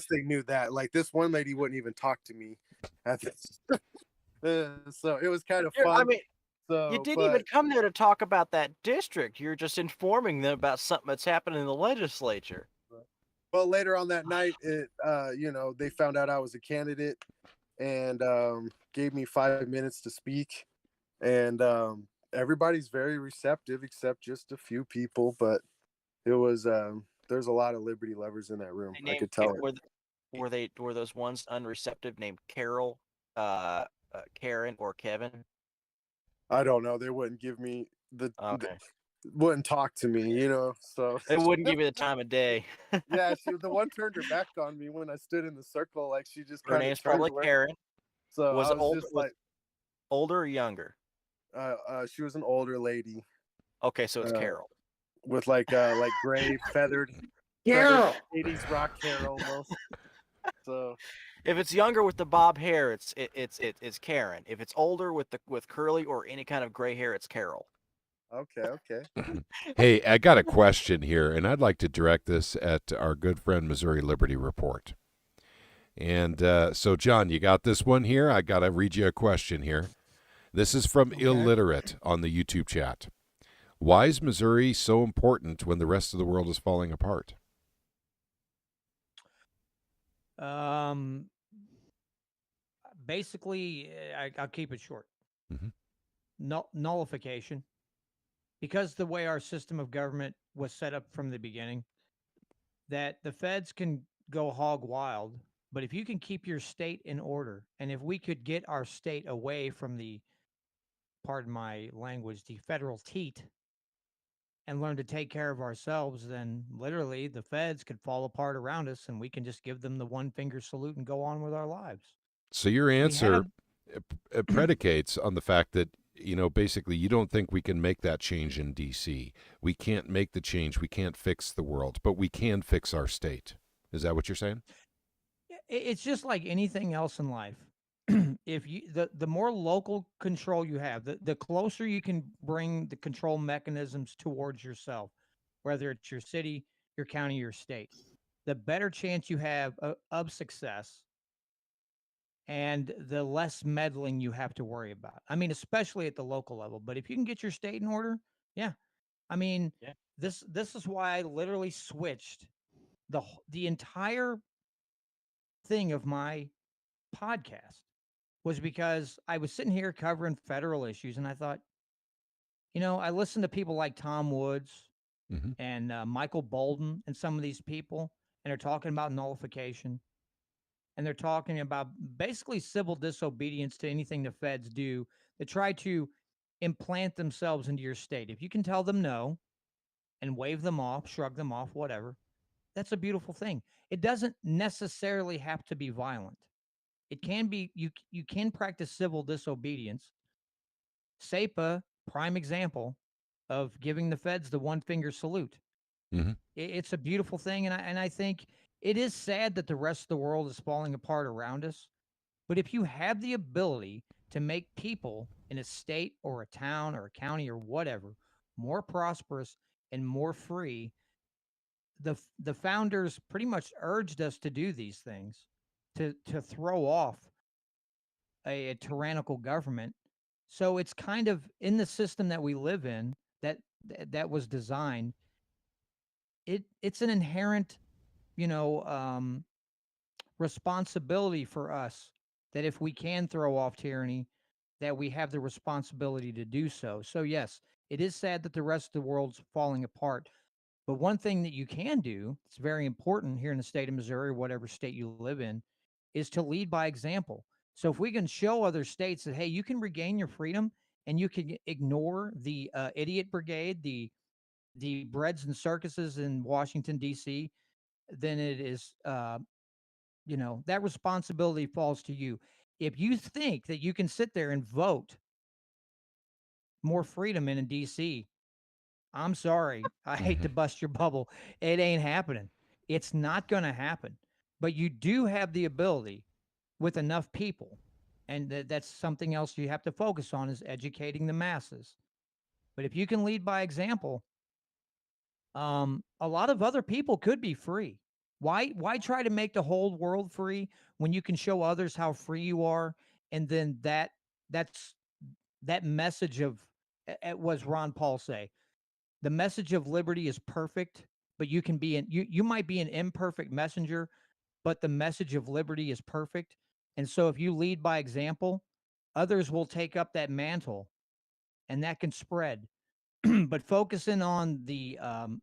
they knew that, like this one lady wouldn't even talk to me at this. So it was kind of fun. I mean, you didn't even come there to talk about that district. You're just informing them about something that's happening in the legislature. Well, later on that night, they found out I was a candidate and gave me 5 minutes to speak. And everybody's very receptive except just a few people. But it was there's a lot of liberty lovers in that room. I could tell. Were those ones unreceptive named Carol, Karen, or Kevin? I don't know. They wouldn't give me wouldn't talk to me, so they wouldn't give you the time of day. Yeah, the one turned her back on me when I stood in the circle. Like she just her name's probably Karen. So was I was older, just like older or younger? She was an older lady. Okay, so it's Carol with like gray feathered Carol 80s rock hair almost. So if it's younger with the bob hair, it's Karen. If it's older with curly or any kind of gray hair, it's Carol. Okay. Hey, I got a question here, and I'd like to direct this at our good friend Missouri Liberty Report. And so, John, you got this one here? I got to read you a question here. This is from Illiterate on the YouTube chat. Why is Missouri so important when the rest of the world is falling apart? Basically, I'll keep it short. Nullification. Because the way our system of government was set up from the beginning, that the feds can go hog wild, but if you can keep your state in order, and if we could get our state away from the, pardon my language, the federal teat, and learn to take care of ourselves, then literally the feds could fall apart around us and we can just give them the one finger salute and go on with our lives. So your answer predicates on the fact that, basically you don't think we can make that change in D.C. We can't make the change. We can't fix the world, but we can fix our state. Is that what you're saying? It's just like anything else in life. If you the more local control you have, the closer you can bring the control mechanisms towards yourself, whether it's your city, your county, your state, the better chance you have of success and the less meddling you have to worry about. I mean, especially at the local level. But if you can get your state in order, this is why I literally switched the entire thing of my podcast was because I was sitting here covering federal issues, and I thought, I listened to people like Tom Woods and Michael Bolden and some of these people, and they're talking about nullification. And they're talking about basically civil disobedience to anything the feds do that try to implant themselves into your state. If you can tell them no and wave them off, shrug them off, whatever, that's a beautiful thing. It doesn't necessarily have to be violent. It can be you can practice civil disobedience. SEPA, prime example of giving the feds the one finger salute. Mm-hmm. It's a beautiful thing, and I think it is sad that the rest of the world is falling apart around us. But if you have the ability to make people in a state or a town or a county or whatever more prosperous and more free, the founders pretty much urged us to do these things, to throw off a tyrannical government. So it's kind of in the system that we live in that was designed. It's an inherent, you know, responsibility for us that if we can throw off tyranny, that we have the responsibility to do so. So yes, it is sad that the rest of the world's falling apart. But one thing that you can do, it's very important here in the state of Missouri, or whatever state you live in, is to lead by example. So if we can show other states that, hey, you can regain your freedom and you can ignore the idiot brigade, the breads and circuses in Washington, D.C., then it is, that responsibility falls to you. If you think that you can sit there and vote more freedom in DC, I'm sorry. I hate to bust your bubble. It ain't happening. It's not going to happen. But you do have the ability with enough people. And that's something else you have to focus on is educating the masses. But if you can lead by example, a lot of other people could be free. Why try to make the whole world free when you can show others how free you are? And then that's that message of what does Ron Paul say? The message of liberty is perfect, but you might be an imperfect messenger, but the message of liberty is perfect. And so if you lead by example, others will take up that mantle and that can spread. But focusing on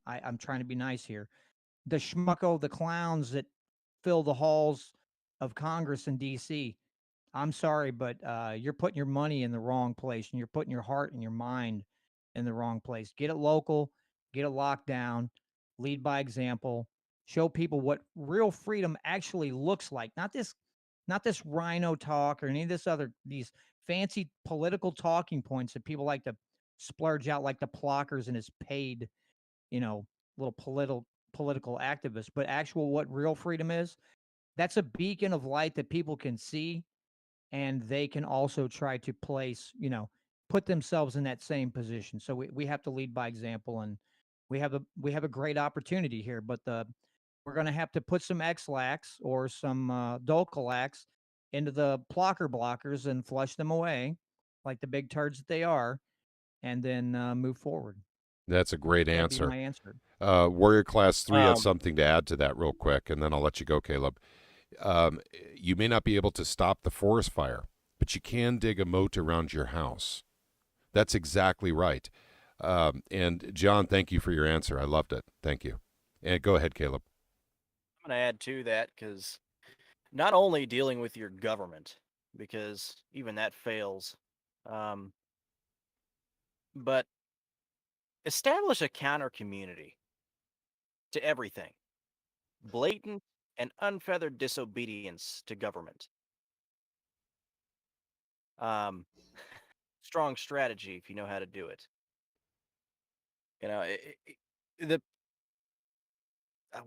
I'm trying to be nice here, the schmucko, the clowns that fill the halls of Congress in DC. I'm sorry, but you're putting your money in the wrong place and you're putting your heart and your mind in the wrong place. Get it local, get it locked down, lead by example, show people what real freedom actually looks like. Not this rhino talk or any of these fancy political talking points that people like to splurge out like the Plockers and his paid, little political activists, but actual what real freedom is. That's a beacon of light that people can see and they can also try to put themselves in that same position. So we have to lead by example, and we have a great opportunity here, but we're going to have to put some X-lax or some Dulcolax into the Plocker blockers and flush them away like the big turds that they are, and then move forward. That's a great That'd be answer. my answer. Warrior Class 3 has something to add to that real quick, and then I'll let you go, Caleb. You may not be able to stop the forest fire, but you can dig a moat around your house. That's exactly right. And John, thank you for your answer. I loved it. Thank you. And go ahead, Caleb. I'm going to add to that because not only dealing with your government, because even that fails, but establish a counter community to everything. Blatant and unfeathered disobedience to government. Strong strategy if you know how to do it.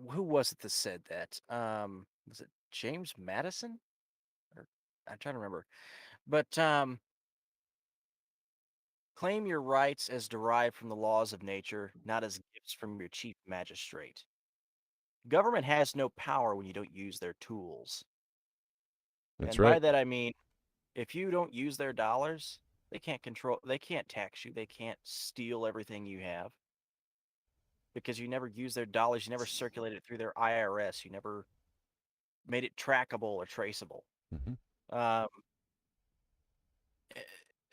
Who was it that said that? Was it James Madison? Or I'm trying to remember. But claim your rights as derived from the laws of nature, not as gifts from your chief magistrate. Government has no power when you don't use their tools. That's and right. by that I mean, if you don't use their dollars, they can't tax you, they can't steal everything you have. Because you never use their dollars, you never circulated it through their IRS, you never made it trackable or traceable. Mm-hmm.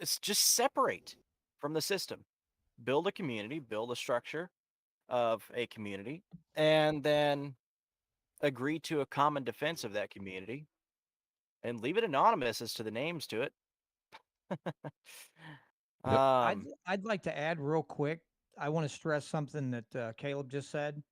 It's just separate from the system. Build a community, build a structure of a community, and then agree to a common defense of that community, and leave it anonymous as to the names to it. Yep. I'd like to add real quick. I want to stress something that Caleb just said.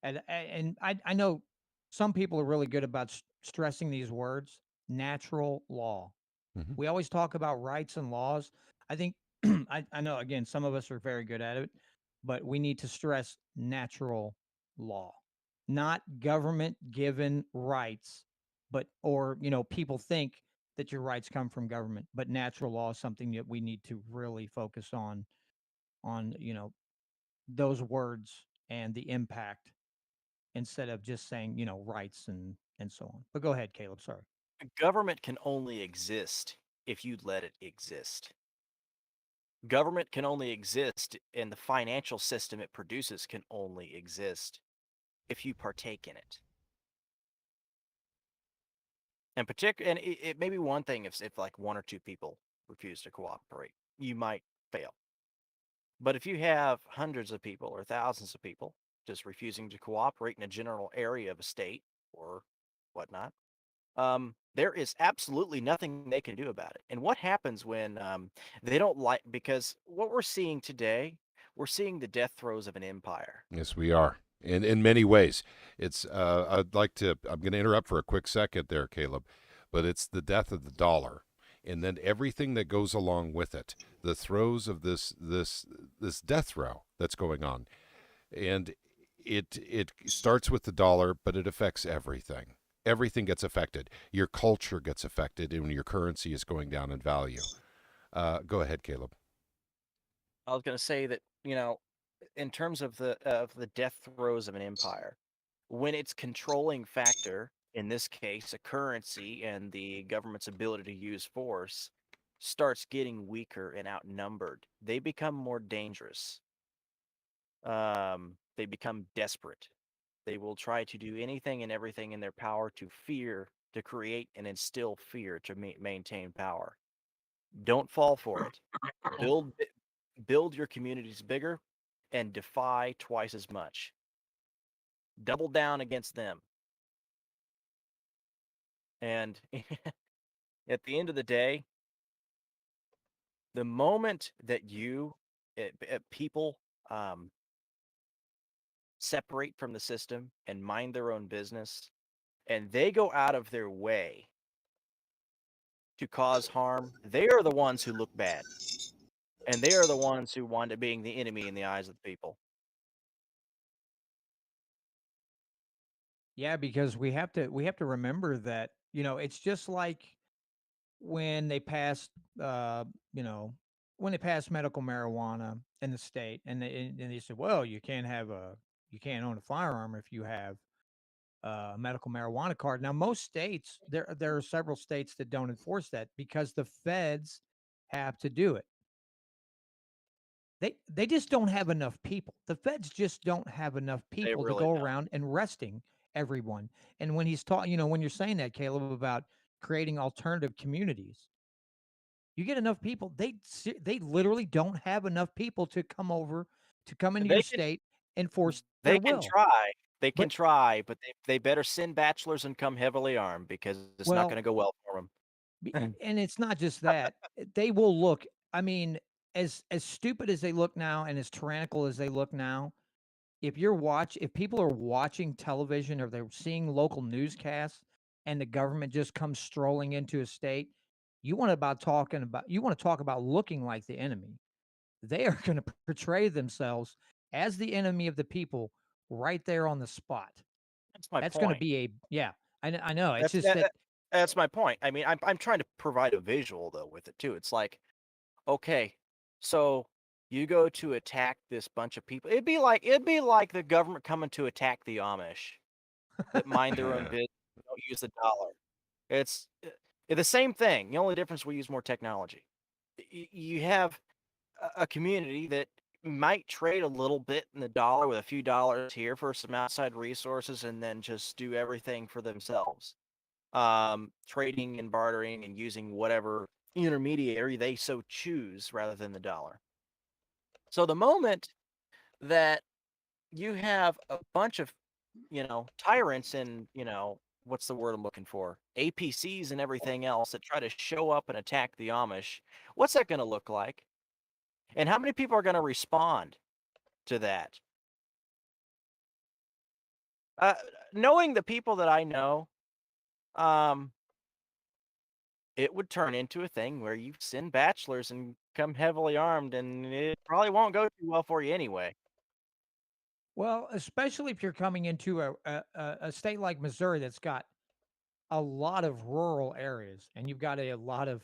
And I know some people are really good about stressing these words. Natural law. Mhm. We always talk about rights and laws. I think I know again some of us are very good at it, but we need to stress natural law, not government given rights, but or people think that your rights come from government, but natural law is something that we need to really focus on those words and the impact instead of just saying rights and so on. But go ahead, Caleb. Sorry. Government can only exist if you let it exist. Government can only exist, and the financial system it produces can only exist if you partake in it. And it may be one thing if like one or two people refuse to cooperate, you might fail. But if you have hundreds of people or thousands of people just refusing to cooperate in a general area of a state or whatnot, there is absolutely nothing they can do about it. And what happens when they don't like? Because what we're seeing today, we're seeing the death throes of an empire. Yes, we are. In many ways. It's I'm going to interrupt for a quick second there, Caleb, but it's the death of the dollar, and then everything that goes along with it, the throes of this death row that's going on. And it starts with the dollar, but it affects everything. Everything gets affected. Your culture gets affected when your currency is going down in value. Go ahead, Caleb. I was going to say that in terms of the death throes of an empire, when its controlling factor, in this case, a currency and the government's ability to use force, starts getting weaker and outnumbered, they become more dangerous. They become desperate. They will try to do anything and everything in their power to create and instill fear to maintain power. Don't fall for it. Build build your communities bigger and defy twice as much. Double down against them. And at the end of the day, the moment that people separate from the system and mind their own business, and they go out of their way to cause harm, they are the ones who look bad. And they are the ones who wind up being the enemy in the eyes of the people. Yeah, because we have to remember that it's just like when they passed uh you know when they passed medical marijuana in the state, and they said, well, you can't own a firearm if you have a medical marijuana card. Now, most states, there are several states that don't enforce that because the feds have to do it. They just don't have enough people. The feds just don't have enough They people to really go don't. around and arresting everyone. And when he's talking, when you're saying that, Caleb, about creating alternative communities, you get enough people, they literally don't have enough people to come into your They can state and force their they can will. try. They can But try, but they better send bachelors and come heavily armed because it's not going well, to go well for them. and it's not just that. They will look, I mean, as stupid as they look now and as tyrannical as they look now, if people are watching television or they're seeing local newscasts and the government just comes strolling into a state, you want to talk about looking like the enemy. They are going to portray themselves as the enemy of the people right there on the spot. That's my That's going to point. be I know. It's That's just that. that's my point. I mean, I'm trying to provide a visual though with it too. It's like, okay, so you go to attack this bunch of people. It'd be like the government coming to attack the Amish that mind their own business, don't use the dollar. It's the same thing. The only difference, we use more technology. You have a community that might trade a little bit in the dollar with a few dollars here for some outside resources and then just do everything for themselves. Trading and bartering and using whatever intermediary they so choose rather than the dollar. So the moment that you have a bunch of, tyrants and, what's the word I'm looking for? APCs and everything else that try to show up and attack the Amish, what's that going to look like? And how many people are going to respond to that? Uh, knowing the people that I know, um, it would turn into a thing where you send bachelors and come heavily armed, and it probably won't go too well for you anyway. Well, especially if you're coming into a state like Missouri that's got a lot of rural areas, and you've got a lot of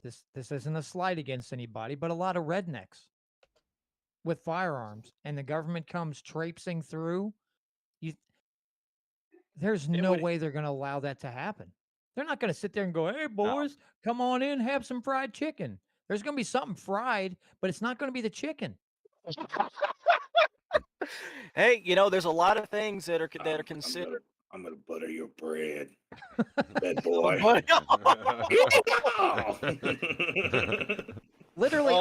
this isn't a slight against anybody, but a lot of rednecks with firearms, and the government comes traipsing through. You, there's no way they're going to allow that to happen. They're not going to sit there and go, "Hey, boys, come on in, have some fried chicken." There's going to be something fried, but it's not going to be the chicken. Hey, there's a lot of things that are considered. I'm gonna butter your bread, bad Oh, boy. buddy. Literally, Oh,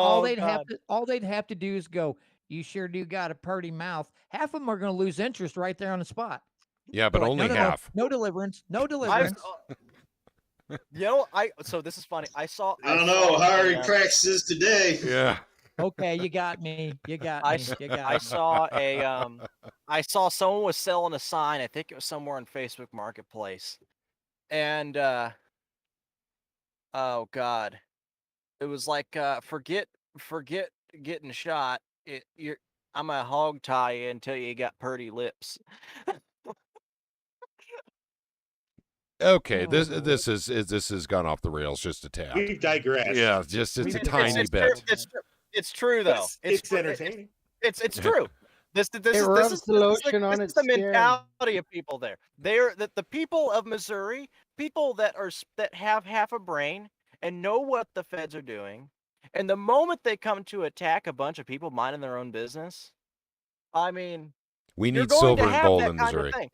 all they'd have to do is go, "You sure do got a purty mouth." Half of them are going to lose interest right there on the spot. Yeah, but They're like, only no, half. No deliverance. No deliverance. So this is funny. I don't know. Hiring practices today. Yeah. Okay, you got me. You got I me. You got I me. saw I saw someone was selling a sign. I think it was somewhere on Facebook Marketplace, and oh God, it was like forget getting shot. I'm gonna hog tie you until you got purty lips. Okay, this has gone off the rails just a tad. We digress. Yeah, just it's a tiny bit. It's true though. It's entertaining. It's true. This rubs is the lotion on the its skin. mentality of people there. They're the people of Missouri, people that have half a brain and know what the feds are doing. And the moment they come to attack a bunch of people minding their own business, I mean, We you're need going silver to and have gold that in kind of Missouri. thing.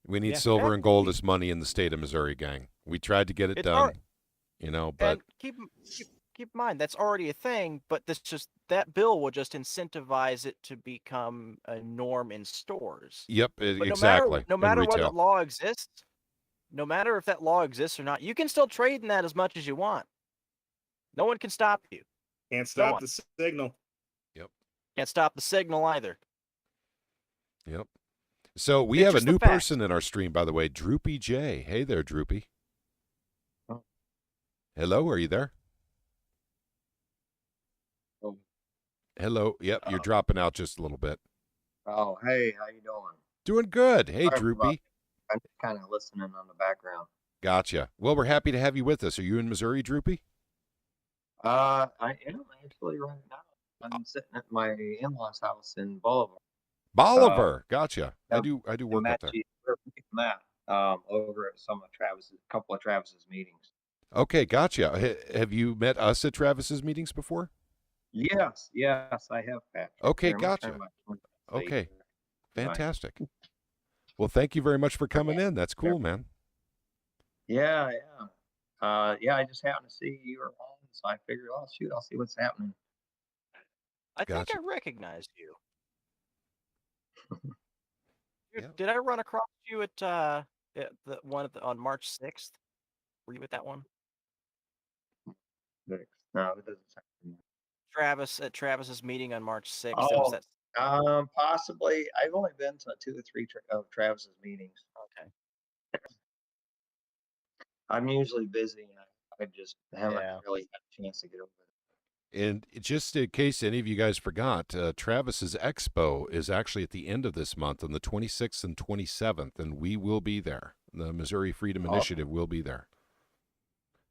We need Yeah. silver and gold as money in the state of Missouri, gang. We tried to get it It's done, but And keep in mind that's already a thing, but that bill will just incentivize it to become a norm in stores. yep, But exactly. no in matter retail. whether law exists, no matter if that law exists or not, you can still trade in that as much as you want. No one can stop you. Can't stop the signal. Can't stop the signal either. Yep. So we It's have a just the new facts. person in our stream, by the way, Droopy J. Hey there, Droopy. Oh. Hello, are you there? Oh. Hello. Yep, you're dropping out just a little bit. Oh, hey, how you doing? Doing good. Hey, Sorry Droopy. about- I'm just kind of listening on the background. Gotcha. Well, we're happy to have you with us. Are you in Missouri, Droopy? I am actually right now. I'm sitting at my in-laws' house in Bolivar. Bolivar. Gotcha. yeah, I do work up there. We're picking that over at a couple of Travis's meetings. Okay, gotcha. Have you met us at Travis's meetings before? Yes, I have, Patrick. Okay, Very much gotcha. very much. Okay, Right. fantastic. Well, thank you very much for coming in. That's cool, man. Yeah. I just happened to see you were on, so I figured, oh shoot, I'll see what's happening. I think Gotcha. I recognized you. Yeah. Did I run across you at the one on March 6th? Were you at that one? No, it doesn't sound. At Travis's meeting on March 6th. It was Oh, that. possibly. I've only been to 2 or 3 of Travis's meetings. Okay. I'm usually busy. And I just haven't Yeah. really had a chance to get over it. And just in case any of you guys forgot, Travis's Expo is actually at the end of this month on the 26th and 27th, and we will be there. The Missouri Freedom Awesome. Initiative will be there.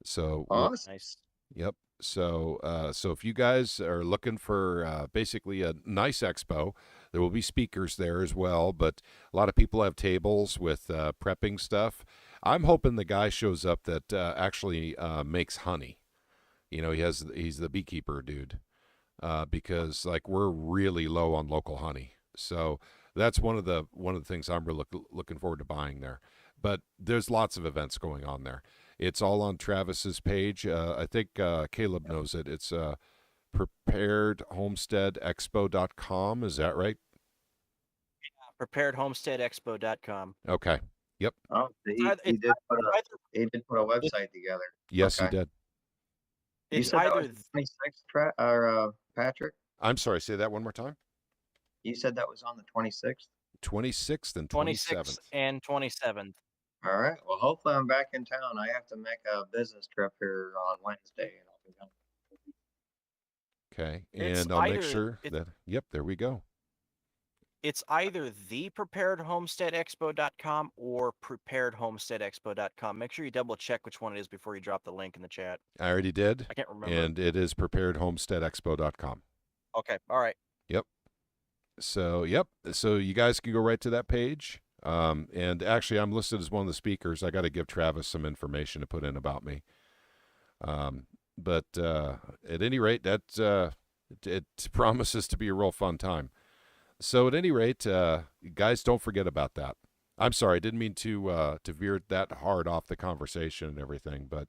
So, Awesome. Nice. yep. So if you guys are looking for basically a nice expo, there will be speakers there as well. But a lot of people have tables with prepping stuff. I'm hoping the guy shows up that actually makes honey. You know, he's the beekeeper dude, because like we're really low on local honey. So that's one of the things I'm really looking forward to buying there. But there's lots of events going on there. It's all on Travis's page. I think Caleb knows it. It's preparedhomesteadexpo.com. Is that right? Preparedhomesteadexpo.com. Okay. Yep. Oh, he did put a website together. Yes, Okay. he did. You It's said that was either 26th, Patrick? I'm sorry. Say that one more time. You said that was on the 26th? 26th and 26th 27th. and 27th. All right. Well, hopefully I'm back in town. I have to make a business trip here on Wednesday, and I'll be done. Okay, It's and I'll make either sure that, yep, there we go. it's either thepreparedhomesteadexpo.com or preparedhomesteadexpo.com. Make sure you double check which one it is before you drop the link in the chat. I already did. I can't remember. And it is preparedhomesteadexpo.com. Okay, all right. Yep. So you guys can go right to that page. And actually, I'm listed as one of the speakers. I got to give Travis some information to put in about me. But at any rate, that it promises to be a real fun time. So at any rate, guys, don't forget about that. I'm sorry, I didn't mean to veer that hard off the conversation and everything, but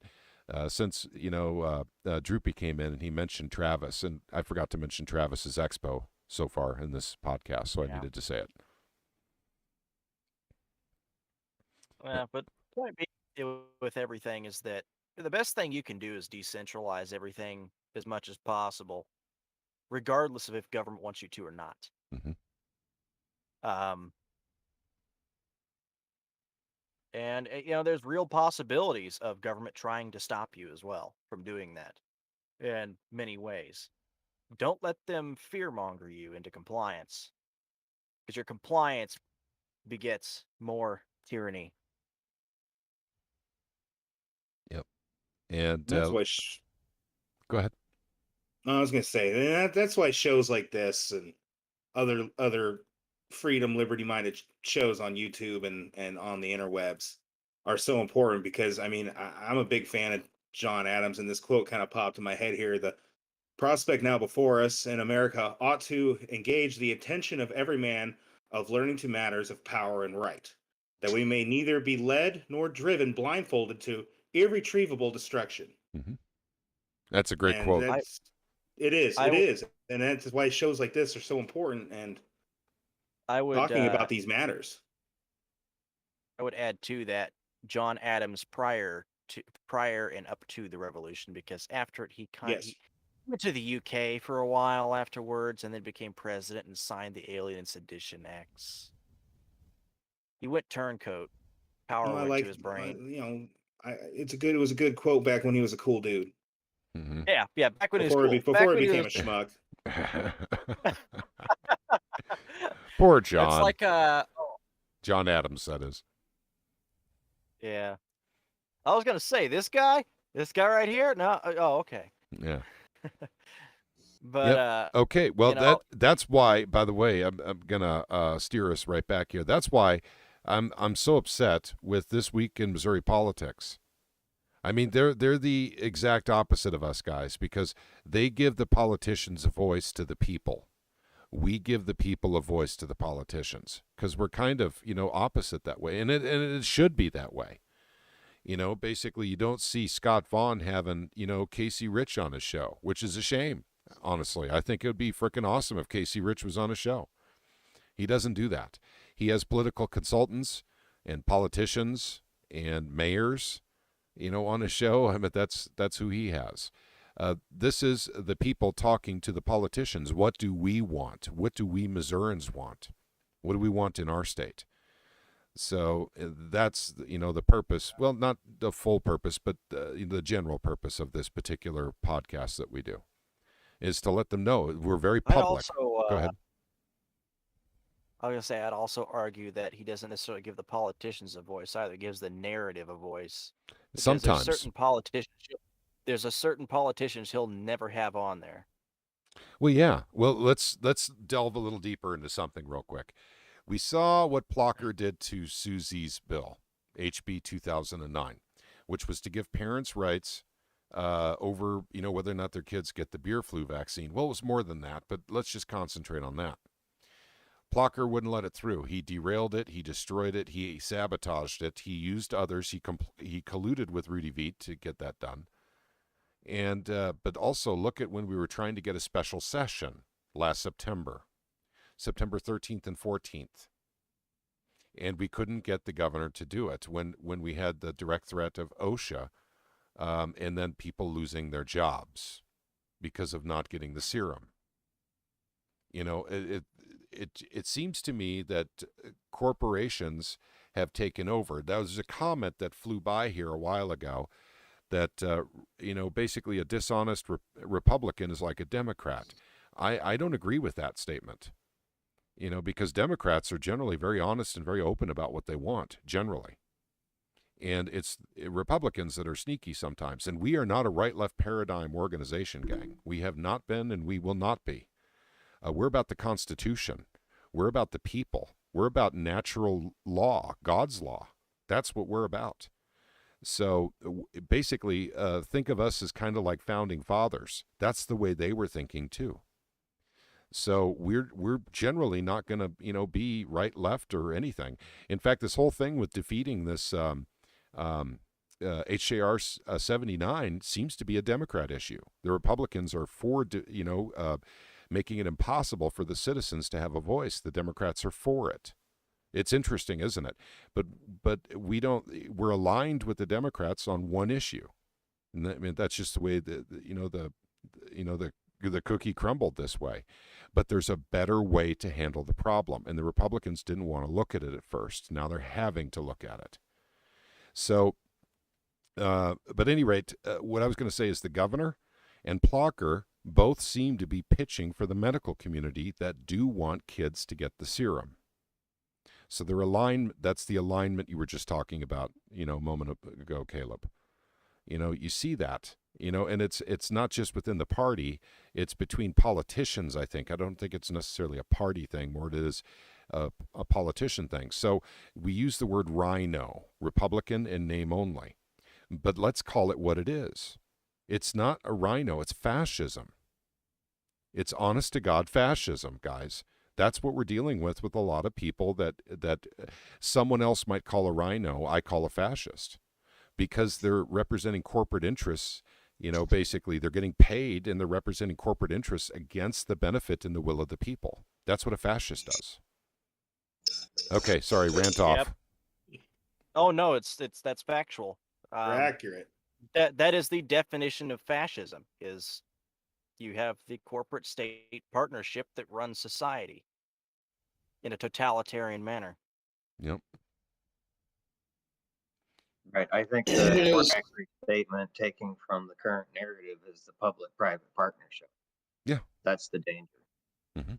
since Droopy came in and he mentioned Travis, and I forgot to mention Travis's expo so far in this podcast, so I needed to say it. But the point being with everything is that the best thing you can do is decentralize everything as much as possible, regardless of if government wants you to or not. Mm-hmm. And there's real possibilities of government trying to stop you as well from doing that in many ways. Don't let them fearmonger you into compliance, because your compliance begets more tyranny. Yep. And that's why. Go ahead. I was going to say that's why shows like this and other freedom, liberty-minded shows on YouTube and on the interwebs are so important, because I'm a big fan of John Adams, and this quote kind of popped in my head here: "The prospect now before us in America ought to engage the attention of every man of learning to matters of power and right, that we may neither be led nor driven blindfolded to irretrievable destruction." Mm-hmm. That's a great quote. It is, and that's why shows like this are so important. And talking about these matters. I would add to that John Adams prior and up to the revolution, because after it he went to the UK for a while afterwards, and then became president and signed the Alien and Sedition Acts. He went turncoat. Power went to his brain. It was a good quote back when he was a cool dude. Mm-hmm. Yeah. Back when he was cool. Before he became a schmuck. Poor John. It's like John Adams, that is. Yeah. I was gonna say this guy right here. No. Oh, okay. Yeah. But okay. Well, that's why. By the way, I'm gonna steer us right back here. That's why I'm so upset with this week in Missouri politics. I mean, they're the exact opposite of us guys, because they give the politicians a voice to the people. We give the people a voice to the politicians, because we're kind of, opposite that way. And it should be that way. Basically, you don't see Scott Vaughn having, Casey Rich on his show, which is a shame, honestly. I think it would be freaking awesome if Casey Rich was on a show. He doesn't do that. He has political consultants and politicians and mayors, on a show. I mean, that's who he has. This is the people talking to the politicians. What do we want? What do we Missourians want? What do we want in our state? So that's, the purpose. Well, not the full purpose, but the general purpose of this particular podcast that we do is to let them know we're very public. Go ahead. I was going to say, I'd also argue that he doesn't necessarily give the politicians a voice either. He gives the narrative a voice. Because sometimes. There's a certain politicians he'll never have on there. Well, yeah. Well, let's delve a little deeper into something real quick. We saw what Plocher did to Susie's bill, HB 2009, which was to give parents rights over, whether or not their kids get the beer flu vaccine. Well, it was more than that, but let's just concentrate on that. Plocher wouldn't let it through. He derailed it. He destroyed it. He sabotaged it. He used others. He colluded with Rudy Veit to get that done. And but also look at when we were trying to get a special session last September 13th and 14th. And we couldn't get the governor to do it when we had the direct threat of OSHA and then people losing their jobs because of not getting the serum. it seems to me that corporations have taken over. That was a comment that flew by here a while ago, that basically a dishonest Republican is like a Democrat. I don't agree with that statement. Because Democrats are generally very honest and very open about what they want, generally. And it's Republicans that are sneaky sometimes. And we are not a right-left paradigm organization, gang. We have not been, and we will not be. We're about the Constitution. We're about the people. We're about natural law, God's law. That's what we're about. So basically, think of us as kind of like founding fathers. That's the way they were thinking too. So we're generally not going to be right, left, or anything. In fact, this whole thing with defeating this HJR 79 seems to be a Democrat issue. The Republicans are for making it impossible for the citizens to have a voice. The Democrats are for it. It's interesting, isn't it? But we're aligned with the Democrats on one issue. And that's just the way the cookie crumbled this way. But there's a better way to handle the problem, and the Republicans didn't want to look at it at first. Now they're having to look at it. So, but at any rate, what I was going to say is the governor and Plocher both seem to be pitching for the medical community that do want kids to get the serum. So they're aligned. That's the alignment you were just talking about, a moment ago, Caleb. You see that, and it's not just within the party. It's between politicians, I think. I don't think it's necessarily a party thing, more it is a politician thing. So we use the word rhino, Republican in name only. But let's call it what it is. It's not a rhino, it's fascism. It's honest to God fascism, guys. That's what we're dealing with a lot of people that someone else might call a rhino, I call a fascist. Because they're representing corporate interests, basically they're getting paid and they're representing corporate interests against the benefit and the will of the people. That's what a fascist does. Okay, sorry, rant off. Oh no, that's factual. You're accurate. That is the definition of fascism. Is you have the corporate state partnership that runs society in a totalitarian manner. Yep. Right. I think the more accurate statement taking from the current narrative is the public-private partnership. Yeah. That's the danger. Mm-hmm.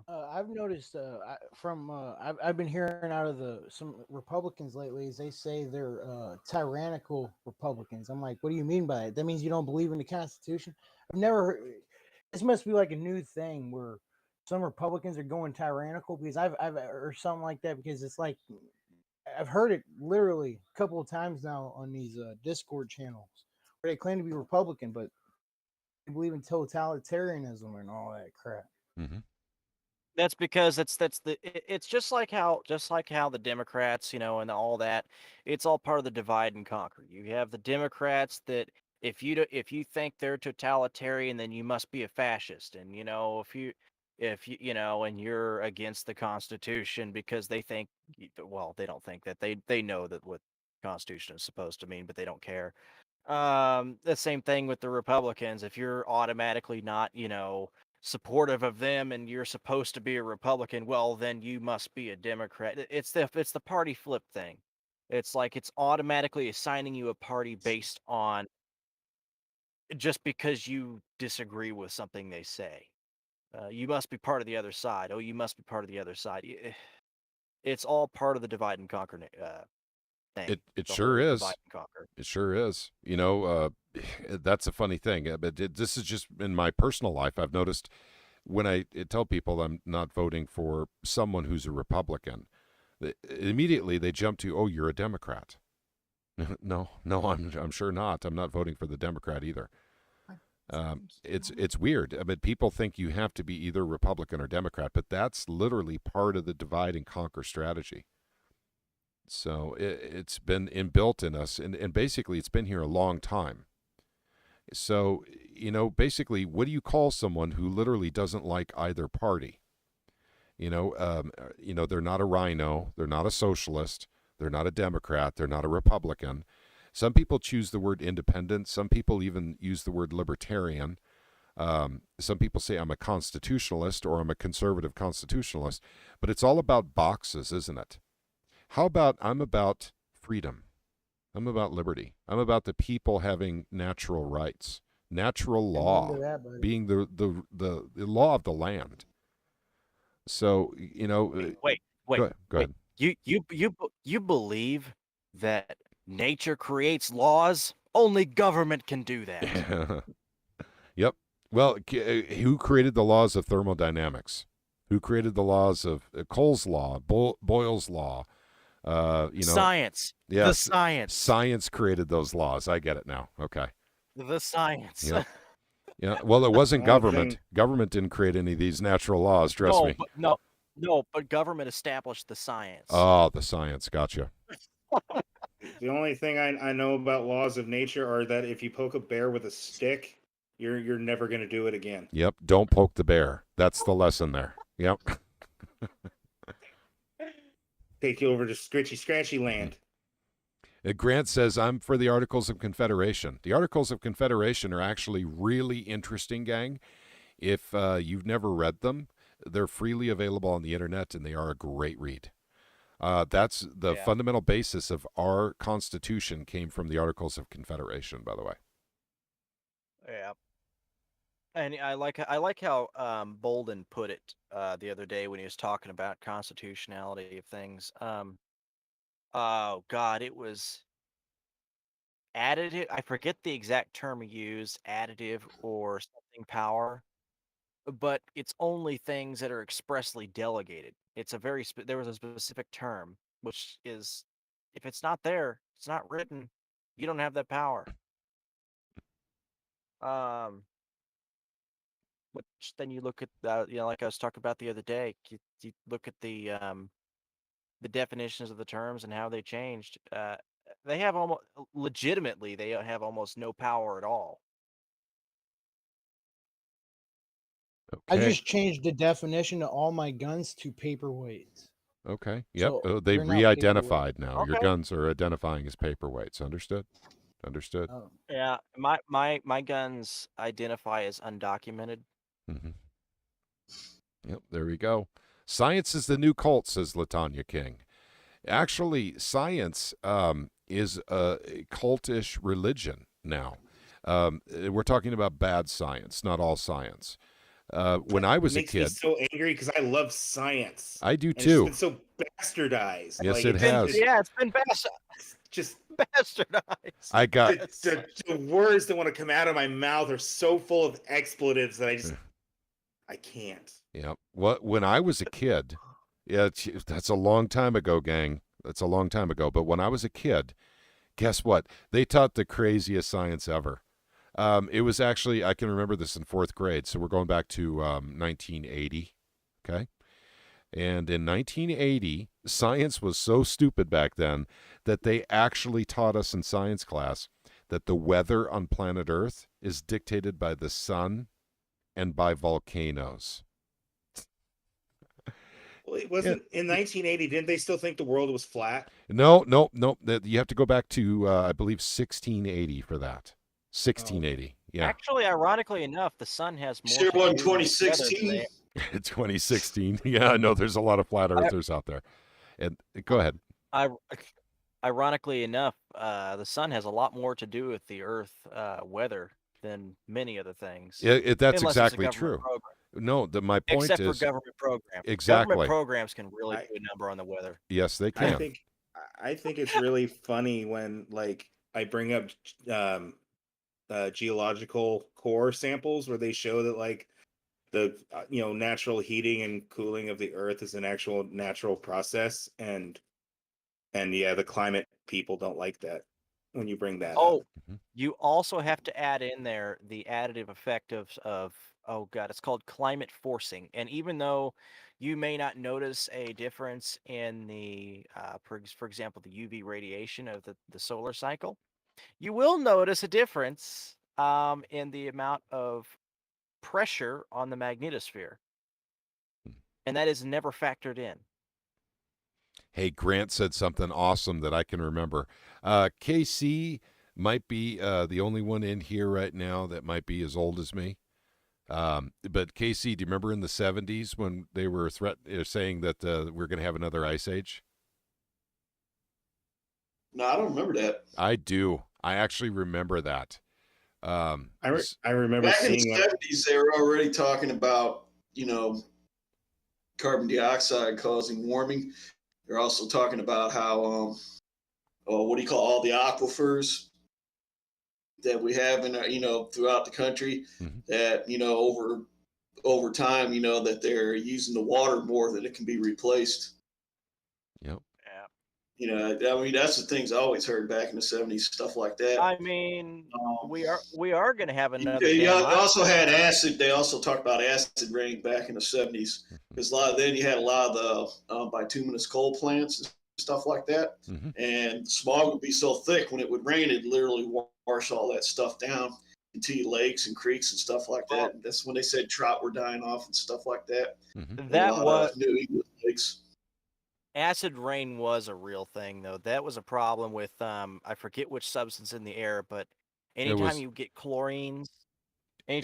I've noticed I've been hearing out of some Republicans lately is they say they're tyrannical Republicans. I'm like, what do you mean by it? That means you don't believe in the Constitution? I've never heard. This must be like a new thing where some Republicans are going tyrannical, because I've or something like that, because it's like I've heard it literally a couple of times now on these Discord channels where they claim to be Republican, but they believe in totalitarianism and all that crap. Mm-hmm. That's because it's just like how the Democrats, and all that, it's all part of the divide and conquer. You have the Democrats that if you think they're totalitarian, then you must be a fascist, and if you and you're against the Constitution because they think, well, they don't think that, they know that what Constitution is supposed to mean, but they don't care. The same thing with the Republicans. If you're automatically not, supportive of them and you're supposed to be a Republican, well, then you must be a Democrat. It's the party flip thing. It's like it's automatically assigning you a party based on just because you disagree with something they say. You must be part of the other side. Oh, you must be part of the other side. It's all part of the divide and conquer thing. It sure is. It sure is. That's a funny thing. But this is just in my personal life. I've noticed when I tell people I'm not voting for someone who's a Republican, immediately they jump to, "Oh, you're a Democrat." No, I'm sure not. I'm not voting for the Democrat either. It's weird. I mean, people think you have to be either Republican or Democrat, but that's literally part of the divide and conquer strategy. So it's been inbuilt in us, and basically it's been here a long time. So, basically, what do you call someone who literally doesn't like either party? They're not a rhino, they're not a socialist, they're not a Democrat, they're not a Republican. Some people choose the word independent. Some people even use the word libertarian. Some people say I'm a constitutionalist or I'm a conservative constitutionalist, but it's all about boxes, isn't it? How about I'm about freedom? I'm about liberty. I'm about the people having natural rights, natural law being the law of the land. So, you know, Wait. go ahead. You believe that nature creates laws? Only government can do that. Yep. Well, who created the laws of thermodynamics? Who created the laws of Cole's law, Boyle's law? Science. Yeah, The science. Science created those laws. I get it now. Okay. The science. Yeah. Yeah. Well, it wasn't government. Government didn't create any of these natural laws. Trust me. No, but government established the science. Oh, the science. Gotcha. The only thing I know about laws of nature are that if you poke a bear with a stick, you're never going to do it again. Yep. Don't poke the bear. That's the lesson there. Yep. Take you over to scratchy land. Grant says, I'm for the Articles of Confederation. The Articles of Confederation are actually really interesting, gang. If you've never read them, they're freely available on the internet, and they are a great read. That's the fundamental basis of our Constitution came from the Articles of Confederation, by the way. Yeah. And I like how Bolden put it the other day when he was talking about constitutionality of things. Oh God, it was additive. I forget the exact term he used, additive or something power, but it's only things that are expressly delegated. It's a very there was a specific term, which is if it's not there, it's not written, you don't have that power. Which then you look at like I was talking about the other day, you look at the definitions of the terms and how they changed. They have almost legitimately they have almost no power at all. Okay. I just changed the definition of all my guns to paperweights. Okay. Yep. So they they're not re-identified now. Okay. Your guns are identifying as paperweights. Understood? Understood. Oh. Yeah, my guns identify as undocumented. Mm-hmm. Yep. There we go. Science is the new cult, says Latanya King. Actually, science is a cultish religion now. We're talking about bad science, not all science. When I was a kid, makes me so angry because I love science. I do And too. It's been so bastardized. Yes, Like, it has. It's been just bastardized. I got the words that want to come out of my mouth are so full of expletives that I can't. Yeah. When I was a kid, that's a long time ago, gang. That's a long time ago. But when I was a kid, guess what? They taught the craziest science ever. It was actually, I can remember this in 4th grade. So we're going back to 1980. Okay. And in 1980, science was so stupid back then that they actually taught us in science class that the weather on planet Earth is dictated by the sun and by volcanoes. Well, it wasn't in 1980. Didn't they still think the world was flat? No. You have to go back to, I believe, 1680 for that. 1680. Yeah. Actually, ironically enough, the sun has more. Sure, to one do with weather 2016. than 2016. Yeah, I know there's a lot of flat earthers out there. And go ahead. Ironically enough, the sun has a lot more to do with the Earth weather than many other things. Yeah, that's Unless it's a exactly government true. program. No, my point Except is for government programs. exactly. Government programs can really do a number on the weather. Yes, they can. I think it's really funny when I bring up geological core samples where they show that the natural heating and cooling of the Earth is an actual natural process, and the climate people don't like that when you bring that up. You also have to add in there the additive effect of oh god, it's called climate forcing. And even though you may not notice a difference in the for example the UV radiation of the solar cycle, you will notice a difference in the amount of pressure on the magnetosphere, and that is never factored in. Hey, Grant said something awesome that I can remember. KC might be the only one in here right now that might be as old as me. But Casey, do you remember in the 70s when they were saying that we're going to have another ice age? No, I don't remember that. I do. I actually remember that. I remember back seeing in the 70s, they were already talking about, carbon dioxide causing warming. They're also talking about how, what do you call all the aquifers that we have in, throughout the country that, over time, that they're using the water more than it can be replaced. Yep. That's the things I always heard back in the 70s, stuff like that. I mean, we are going to have another. They also had acid. They also talked about acid rain back in the 70s because then you had a lot of the bituminous coal plants and stuff like that, and smog would be so thick when it would rain, it'd literally wash all that stuff down into lakes and creeks and stuff like that. And that's when they said trout were dying off and stuff like that. That was New England lakes. Acid rain was a real thing, though. That was a problem with I forget which substance in the air, but anytime you get chlorines or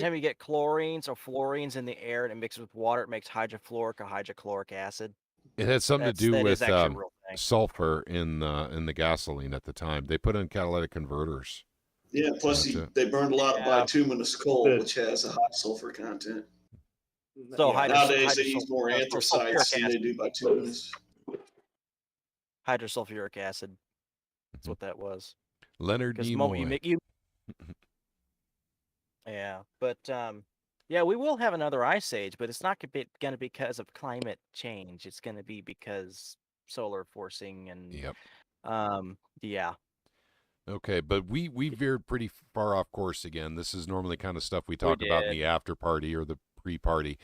fluorines in the air and it mixes with water, it makes hydrofluoric or hydrochloric acid. It had something to do with a real thing. sulfur in the gasoline at the time. They put in catalytic converters. Yeah, plus they burned a lot of bituminous coal, which has a high sulfur content. So nowadays they use more anthracites than they do bituminous. Hydrosulfuric acid. That's what that was. Leonard Nimoy. Yeah, but we will have another ice age, but it's not going to be because of climate change. It's going to be because solar forcing and Okay, but we veered pretty far off course again. This is normally kind of stuff we talk about in the after party or the pre-party.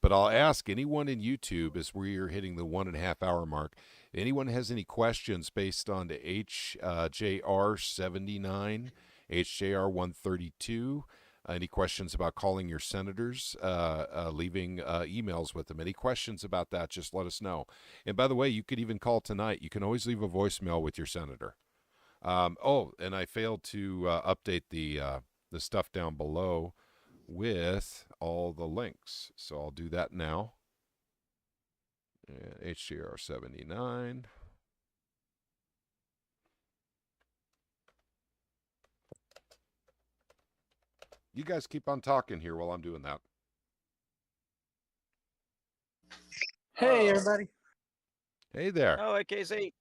But I'll ask anyone in YouTube as we're hitting the 1.5 hour mark. Anyone has any questions based on the HJR 79, HJR 132? Any questions about calling your senators, leaving emails with them? Any questions about that, just let us know. And by the way, you could even call tonight. You can always leave a voicemail with your senator. And I failed to update the stuff down below with all the links. So I'll do that now. And HJR 79. You guys keep on talking here while I'm doing that. Hey, everybody. Hey there. Oh, KC.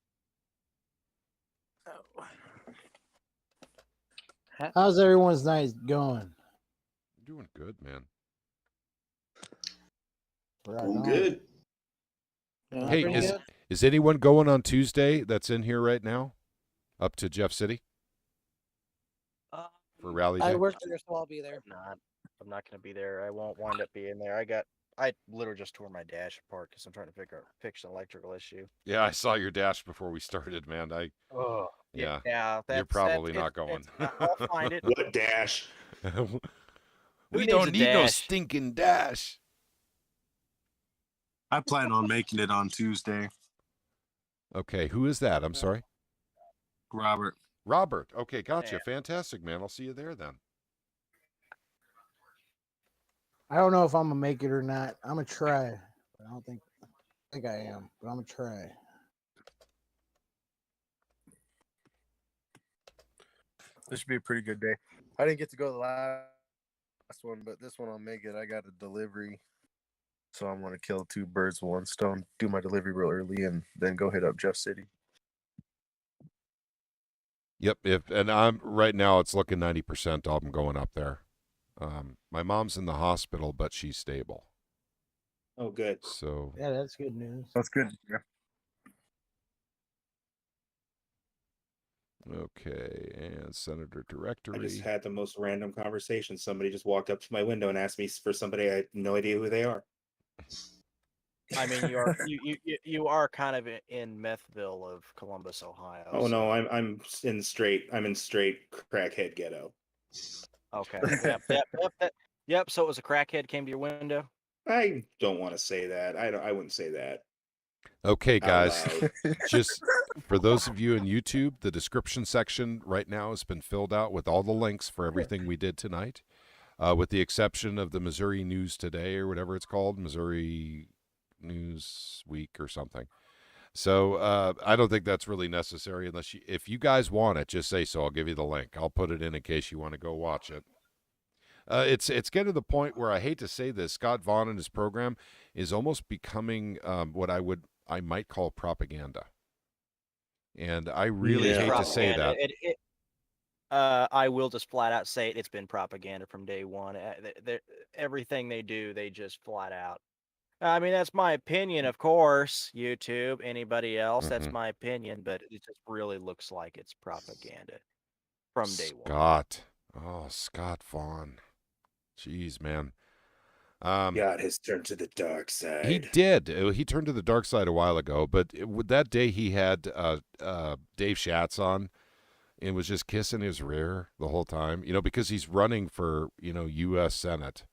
How's everyone's night going? Doing good, man. Doing good. Hey, is anyone going on Tuesday that's in here right now? Up to Jeff City? For Rally Day? I work there, so I'll be there. I'm not going to be there. I won't wind up being there. I literally just tore my dash apart because I'm trying to fix an electrical issue. Yeah, I saw your dash before we started, man. Yeah. You're probably not going. I'll find it. What dash? We don't need no stinking dash. I plan on making it on Tuesday. Okay, who is that? I'm sorry. Robert. Okay, gotcha. Fantastic, man. I'll see you there then. I don't know if I'm gonna make it or not. I'm gonna try. But I think I am, but I'm gonna try. This should be a pretty good day. I didn't get to go the last one, but this one I'll make it. I got a delivery, so I'm gonna kill two birds with one stone. Do my delivery real early, and then go hit up Jeff City. Yep. And I'm right now. It's looking 90%. I'm going up there. My mom's in the hospital, but she's stable. Oh, good. So yeah, that's good news. That's good. Yeah. Okay, and Senator Directory. I just had the most random conversation. Somebody just walked up to my window and asked me for somebody. I had no idea who they are. I mean, you are kind of in Methville of Columbus, Ohio. Oh no, I'm in straight crackhead ghetto. Okay. Yep. So it was a crackhead came to your window. I don't want to say that. I wouldn't say that. Okay, guys, just for those of you in YouTube, the description section right now has been filled out with all the links for everything we did tonight. with the exception of the Missouri News Today or whatever it's called, Missouri News Week or something. So I don't think that's really necessary unless if you guys want it, just say so. I'll give you the link. I'll put it in case you want to go watch it. It's getting to the point where I hate to say this, Scott Vaughn and his program is almost becoming what I might call propaganda. And I really hate to say that. I will just flat out say it. It's been propaganda from day one. Everything they do, they just flat out. I mean, that's my opinion, of course. YouTube, anybody else, that's my opinion. But it just really looks like it's propaganda from day one. Scott Vaughn. Jeez, man. God has turned to the dark side. He did. He turned to the dark side a while ago, but that day he had Dave Schatz on and was just kissing his rear the whole time, because he's running for, U.S. Senate.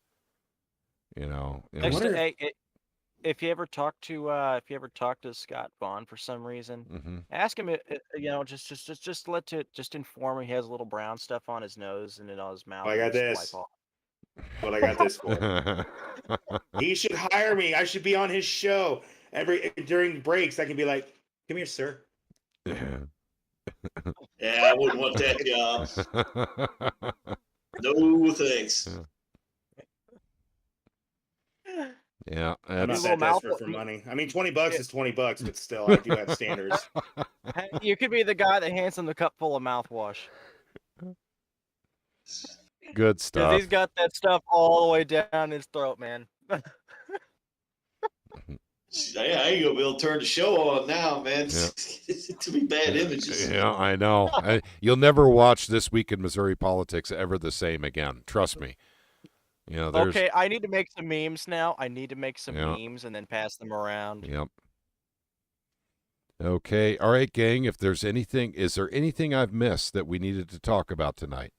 If you ever talk to Scott Vaughn for some reason, ask him, just inform him he has a little brown stuff on his nose and then on his mouth. I got this. What I got this for. He should hire me. I should be on his show during breaks. I can be like, "Come here, sir." Yeah, I wouldn't want that job. No thanks. Yeah, I'm not that desperate for money. I mean, $20 is $20, but still, I do have standards. You could be the guy that hands him the cup full of mouthwash. Good stuff. Because he's got that stuff all the way down his throat, man. Yeah, I ain't gonna be able to turn the show on now, man. Yeah. Too many bad images. Yeah, I know. You'll never watch This Week in Missouri Politics ever the same again. Trust me. Okay, I need to make some memes now. I need to make some memes and then pass them around. Yep. Okay. All right, gang. Is there anything I've missed that we needed to talk about tonight?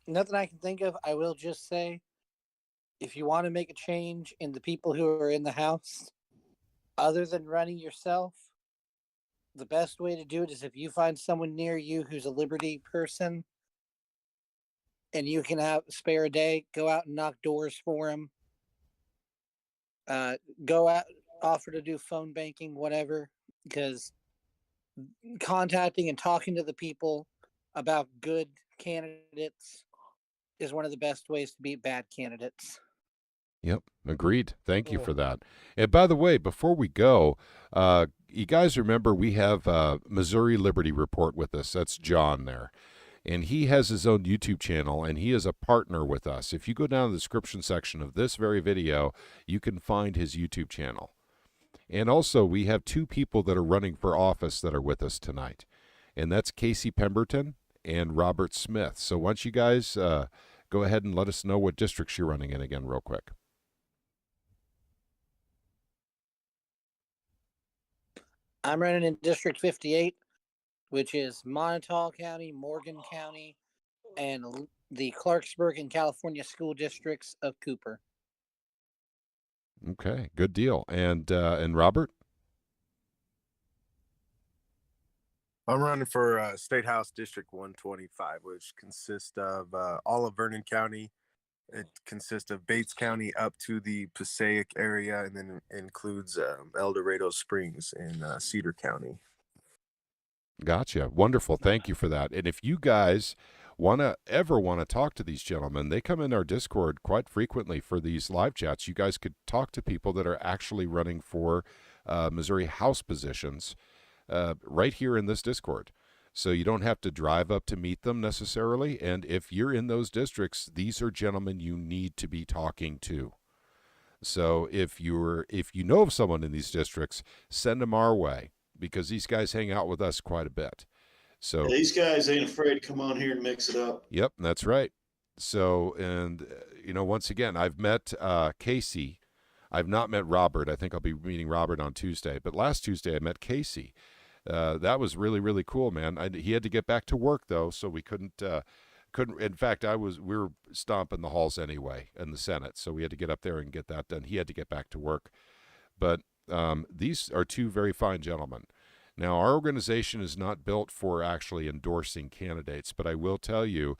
Nothing I can think of. I will just say, if you want to make a change in the people who are in the house, other than running yourself, the best way to do it is if you find someone near you who's a Liberty person and you can spare a day, go out and knock doors for them. Go out, offer to do phone banking, whatever, because contacting and talking to the people about good candidates is one of the best ways to beat bad candidates. Yep, agreed. Thank you for that. And by the way, before we go, you guys remember we have Missouri Liberty Report with us. That's John there. And he has his own YouTube channel, and he is a partner with us. If you go down to the description section of this very video, you can find his YouTube channel. And also, we have two people that are running for office that are with us tonight. And that's Casey Pemberton and Robert Smith. So why don't you guys go ahead and let us know what districts you're running in again real quick. I'm running in District 58, which is Montauk County, Morgan County, and the Clarksburg and California school districts of Cooper. Okay, good deal. And Robert? I'm running for State House District 125, which consists of all of Vernon County. It consists of Bates County up to the Passaic area, and then includes El Dorado Springs in Cedar County. Gotcha. Wonderful. Thank you for that. And if you guys want to talk to these gentlemen, they come in our Discord quite frequently for these live chats. You guys could talk to people that are actually running for Missouri House positions right here in this Discord. So you don't have to drive up to meet them necessarily. And if you're in those districts, these are gentlemen you need to be talking to. So if you know of someone in these districts, send them our way, because these guys hang out with us quite a bit. So these guys ain't afraid to come on here and mix it up. Yep, that's right. So, and once again, I've met Casey. I've not met Robert. I think I'll be meeting Robert on Tuesday. But last Tuesday I met Casey. That was really, really cool, man. He had to get back to work though, so we couldn't. In fact, we were stomping the halls anyway in the Senate, so we had to get up there and get that done. He had to get back to work, but these are two very fine gentlemen. Now, our organization is not built for actually endorsing candidates, but I will tell you,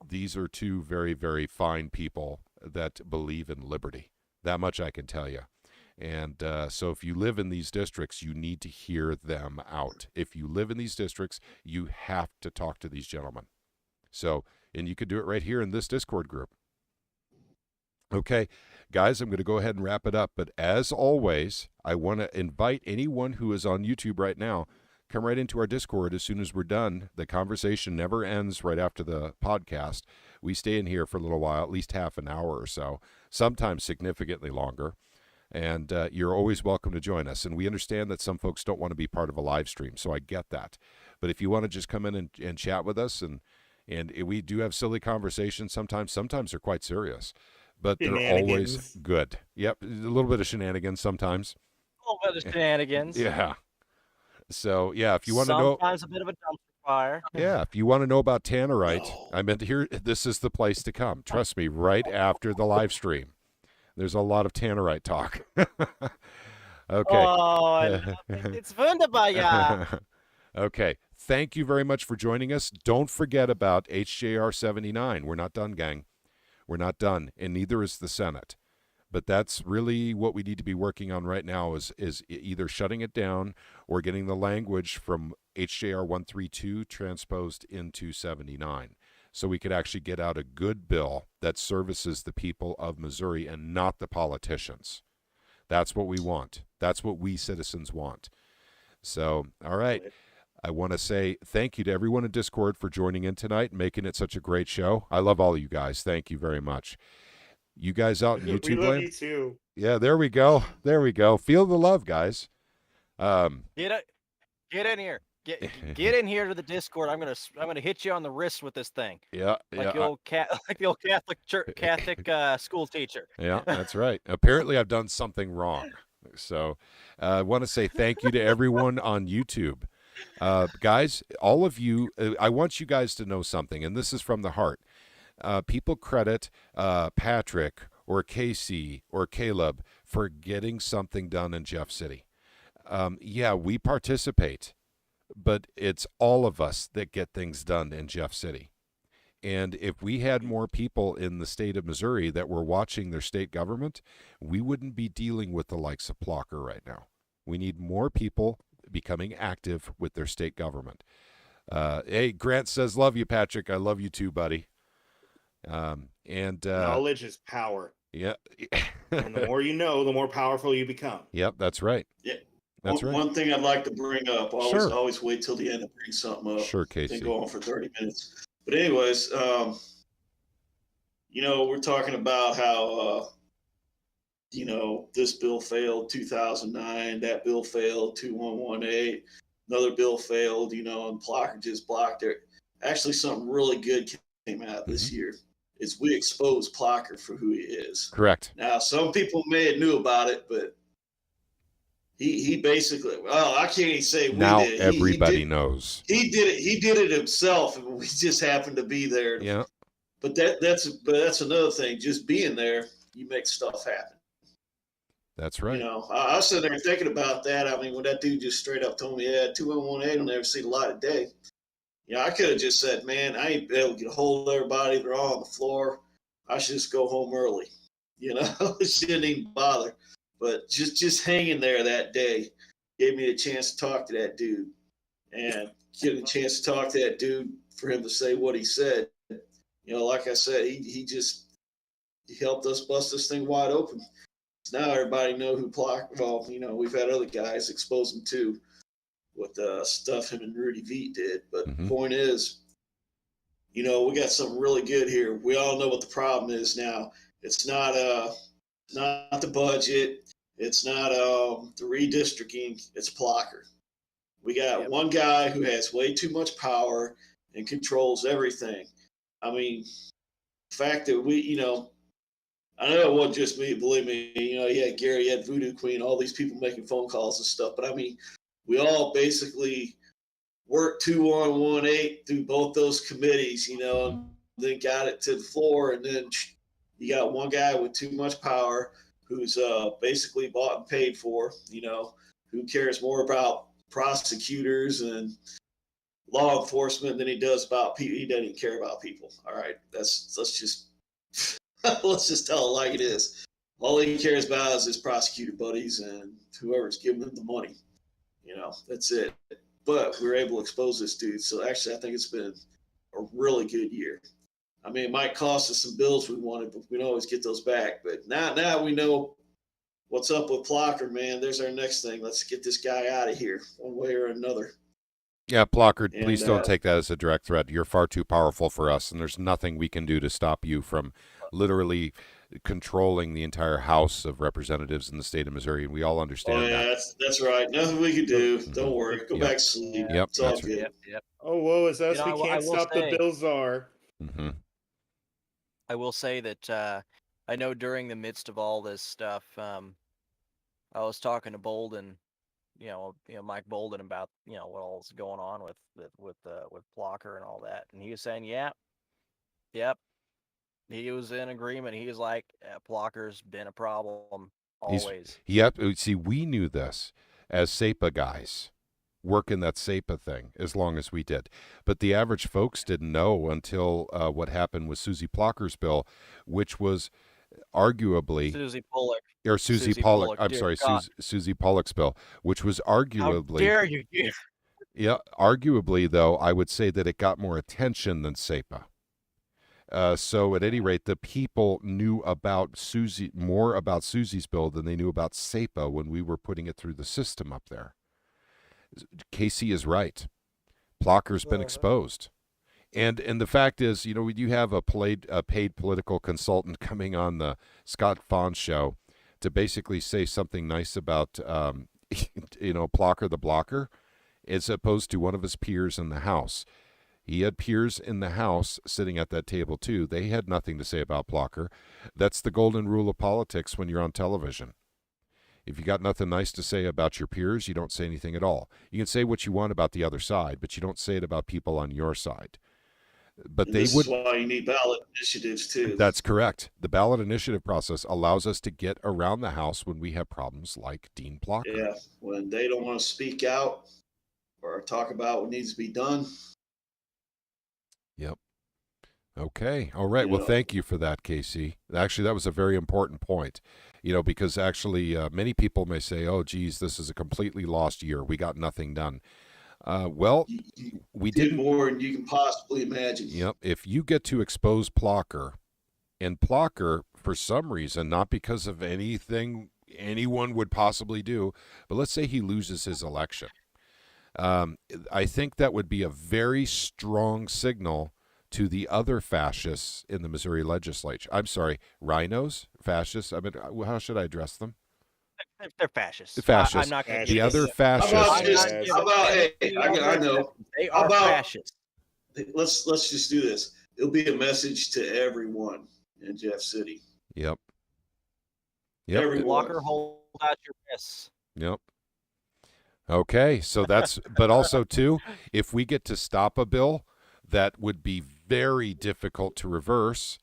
these are two very, very fine people that believe in liberty. That much I can tell you. And so if you live in these districts, you need to hear them out. If you live in these districts, you have to talk to these gentlemen. So, and you could do it right here in this Discord group. Okay, guys, I'm going to go ahead and wrap it up. But as always, I want to invite anyone who is on YouTube right now, come right into our Discord as soon as we're done. The conversation never ends right after the podcast. We stay in here for a little while, at least half an hour or so, sometimes significantly longer. And you're always welcome to join us. And we understand that some folks don't want to be part of a live stream, so I get that. But if you want to just come in and chat with us, and we do have silly conversations sometimes. Sometimes they're quite serious, but they're always good. Yep, a little bit of shenanigans sometimes. A little bit of shenanigans. Yeah. So, yeah, if you want to know. Sometimes a bit of a dumpster fire. Yeah, if you want to know about Tannerite, I meant to hear, this is the place to come. Trust me, right after the live stream. There's a lot of Tannerite talk. Okay. Oh, it's wunderbar, yeah. Okay. Thank you very much for joining us. Don't forget about HJR 79. We're not done, gang. We're not done, and neither is the Senate. But that's really what we need to be working on right now is either shutting it down or getting the language from HJR 132 transposed into 79. So we could actually get out a good bill that services the people of Missouri and not the politicians. That's what we want. That's what we citizens want. So, all right. I want to say thank you to everyone in Discord for joining in tonight and making it such a great show. I love all of you guys. Thank you very much. You guys out in YouTube we love land? you too. Yeah, there we go. There we go. Feel the love, guys. Get in here. Get in here to the Discord. I'm gonna hit you on the wrist with this thing. Yeah, like the old Catholic school teacher. Yeah, that's right. Apparently, I've done something wrong. So, I want to say thank you to everyone on YouTube, guys. All of you. I want you guys to know something, and this is from the heart. People credit Patrick or Casey or Caleb for getting something done in Jeff City. Yeah, we participate. But it's all of us that get things done in Jeff City. And if we had more people in the state of Missouri that were watching their state government, we wouldn't be dealing with the likes of Plocher right now. We need more people becoming active with their state government. Hey, Grant says, love you, Patrick. I love you too, buddy. Knowledge is power. Yeah. And the more you know, the more powerful you become. Yep, that's right. Yeah. That's right. One thing I'd like to bring up, always wait till the end to bring something up. Sure, Casey. And go on for 30 minutes. But anyways, we're talking about how, this bill failed 2009, that bill failed 2118, another bill failed, and Plocher just blocked it. Actually, something really good came out this year. Is we exposed Plocher for who he is. Correct. Now, some people may have knew about it, but he basically, I can't even say we now did. Everybody knows. He did it. He did it himself, and we just happened to be there. Yeah. But that's another thing. Just being there, you make stuff happen. That's right. I was sitting there thinking about that. I mean, when that dude just straight up told me, yeah, 2118 will never see the light of day. I could have just said, man, I ain't able to get a hold of everybody. They're all on the floor. I should just go home early. Shouldn't even bother. But just hanging there that day gave me a chance to talk to that dude, and getting a chance to talk to that dude for him to say what he said. Like I said, he helped us bust this thing wide open. Now everybody know who Plocher. Well, we've had other guys expose him too with stuff him and Rudy Veit did. But the point is, we got something really good here. We all know what the problem is now. It's not the budget. It's not the redistricting. It's Plocher. We got one guy who has way too much power and controls everything. I mean, the fact that I know it wasn't just me, believe me. You had Gary, you had Voodoo Queen, all these people making phone calls and stuff. But I mean, we all basically worked 2118 through both those committees, and then got it to the floor. And then you got one guy with too much power who's basically bought and paid for, who cares more about prosecutors and law enforcement than he does about people. He doesn't even care about people. All right, let's just let's just tell it like it is. All he cares about is his prosecutor buddies and whoever's giving him the money. That's it. But we were able to expose this dude. So actually, I think it's been a really good year. I mean, it might cost us some bills we wanted, but we can always get those back. But now we know what's up with Plocher, man. There's our next thing. Let's get this guy out of here one way or another. Yeah, Plocher, please don't take that as a direct threat. You're far too powerful for us, and there's nothing we can do to stop you from literally controlling the entire House of Representatives in the state of Missouri, and we all understand that. That's right. Nothing we can do. Don't worry. Go back to sleep. Yep, it's all that's good. right. Yep. Oh, woe is us. You know, We can't stop the bill czar. Mm-hmm. I will say that I know during the midst of all this stuff, I was talking to Bolden, Mike Bolden about what all's going on with Plocher and all that, and he was saying, yep, he was in agreement. He was like, Plocher's been a problem always. Yep. See, we knew this as SEPA guys, working that SEPA thing as long as we did. But the average folks didn't know until what happened with Susie Plocher's bill, which was arguably Susie Pollock. Or Susie Pollock. I'm sorry, Susie Pollock's bill, which was arguably. How dare you? Yeah, arguably, though, I would say that it got more attention than SEPA. So at any rate, the people knew about more about Susie's bill than they knew about SEPA when we were putting it through the system up there. Casey is right. Plocher's been exposed. And the fact is, you have a paid political consultant coming on the Scott Fawn show to basically say something nice about, Plocher the blocker, as opposed to one of his peers in the House. He had peers in the House sitting at that table, too. They had nothing to say about Plocher. That's the golden rule of politics when you're on television. If you got nothing nice to say about your peers, you don't say anything at all. You can say what you want about the other side, but you don't say it about people on your side. But this is why you need ballot initiatives, too. That's correct. The ballot initiative process allows us to get around the House when we have problems like Dean Plocher. Yeah, when they don't want to speak out or talk about what needs to be done. Yep. Okay. All right. Well, thank you for that, Casey. Actually, that was a very important point, because actually many people may say, oh, geez, this is a completely lost year. We got nothing done. Well, we did more than you can possibly imagine. Yep. If you get to expose Plocher, and Plocher, for some reason, not because of anything anyone would possibly do, but let's say he loses his election. I think that would be a very strong signal to the other fascists in the Missouri legislature. I'm sorry, rhinos, fascists. I mean, how should I address them? They're fascists. Fascists. I'm not gonna the other fascists. How about I know. They are fascists. Let's just do this. It'll be a message to everyone in Jeff City. Yep. Everyone. Plocher, hold out your fists. Yep. Okay, so that's, but also too, if we get to stop a bill, that would be very difficult to reverse.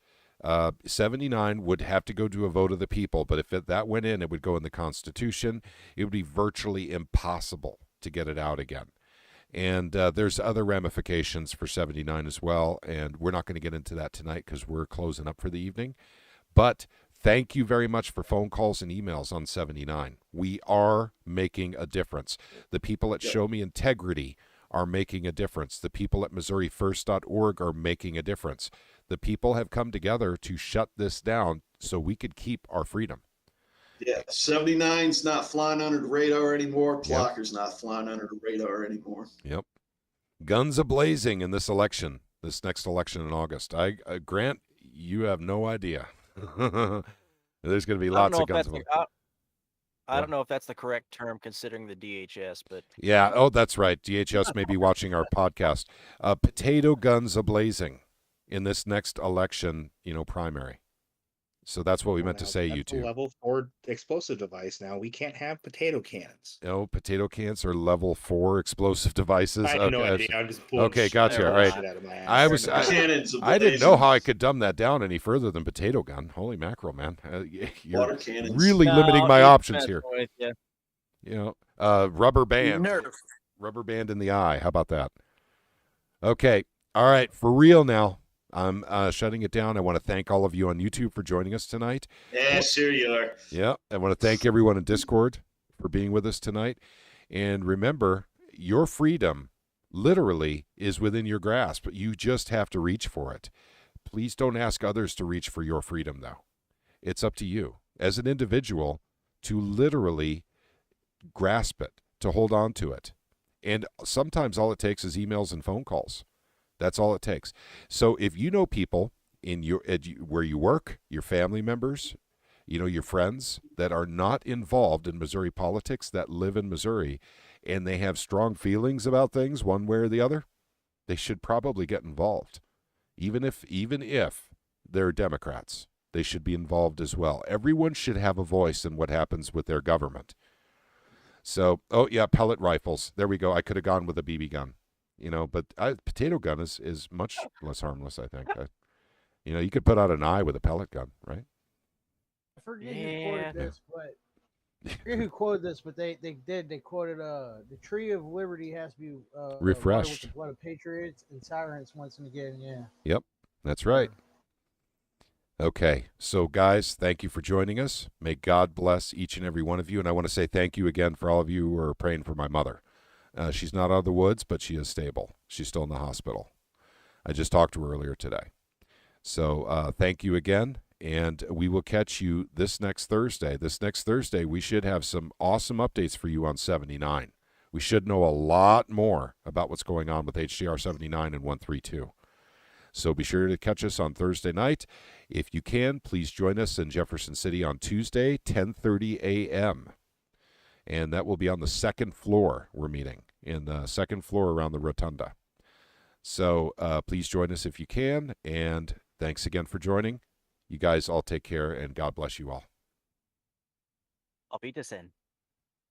79 would have to go to a vote of the people, but if that went in, it would go in the Constitution. It would be virtually impossible to get it out again. And there's other ramifications for 79 as well, and we're not going to get into that tonight because we're closing up for the evening. But thank you very much for phone calls and emails on 79. We are making a difference. The people at Show Me Integrity are making a difference. The people at MissouriFirst.org are making a difference. The people have come together to shut this down so we could keep our freedom. Yeah, 79's not flying under the radar anymore. Plocher's not flying under the radar anymore. Yep. Guns a-blazing in this election, this next election in August. Grant, you have no idea. There's going to be lots of guns. I don't know if that's the correct term considering the DHS, but yeah. Oh, that's right. DHS may be watching our podcast. Potato guns a-blazing in this next election, primary. So that's what we meant to say, you two. Level 4 explosive device. Now we can't have potato cannons. No, potato cans are level 4 explosive devices. I have no idea. I'm just pulling okay, gotcha. All right. I didn't know how I could dumb that down any further than potato gun. Holy mackerel, man! You're really limiting my options here. Rubber band. Rubber band in the eye. How about that? Okay. All right. For real now. I'm shutting it down. I want to thank all of you on YouTube for joining us tonight. Yeah, sure you are. Yeah. I want to thank everyone in Discord for being with us tonight. And remember, your freedom literally is within your grasp. You just have to reach for it. Please don't ask others to reach for your freedom, though. It's up to you as an individual to literally grasp it, to hold on to it. And sometimes all it takes is emails and phone calls. That's all it takes. So if you know people in where you work, your family members, your friends that are not involved in Missouri politics, that live in Missouri, and they have strong feelings about things one way or the other, they should probably get involved. Even if they're Democrats, they should be involved as well. Everyone should have a voice in what happens with their government. So, pellet rifles. There we go. I could have gone with a BB gun, but potato gun is much less harmless, I think. You could put out an eye with a pellet gun, right? I forget who quoted this, but they did. They quoted the tree of liberty has to be refreshed with the blood of patriots and tyrants once and again. Yeah. Yep, that's right. Okay, so guys, thank you for joining us. May God bless each and every one of you. And I want to say thank you again for all of you who are praying for my mother. She's not out of the woods, but she is stable. She's still in the hospital. I just talked to her earlier today. So thank you again, and we will catch you this next Thursday. This next Thursday, we should have some awesome updates for you on 79. We should know a lot more about what's going on with HDR 79 and 132. So be sure to catch us on Thursday night. If you can, please join us in Jefferson City on Tuesday, 10:30 a.m. And that will be on the second floor. We're meeting in the second floor around the rotunda. So please join us if you can. And thanks again for joining. You guys all take care, and God bless you all. I'll beat this in.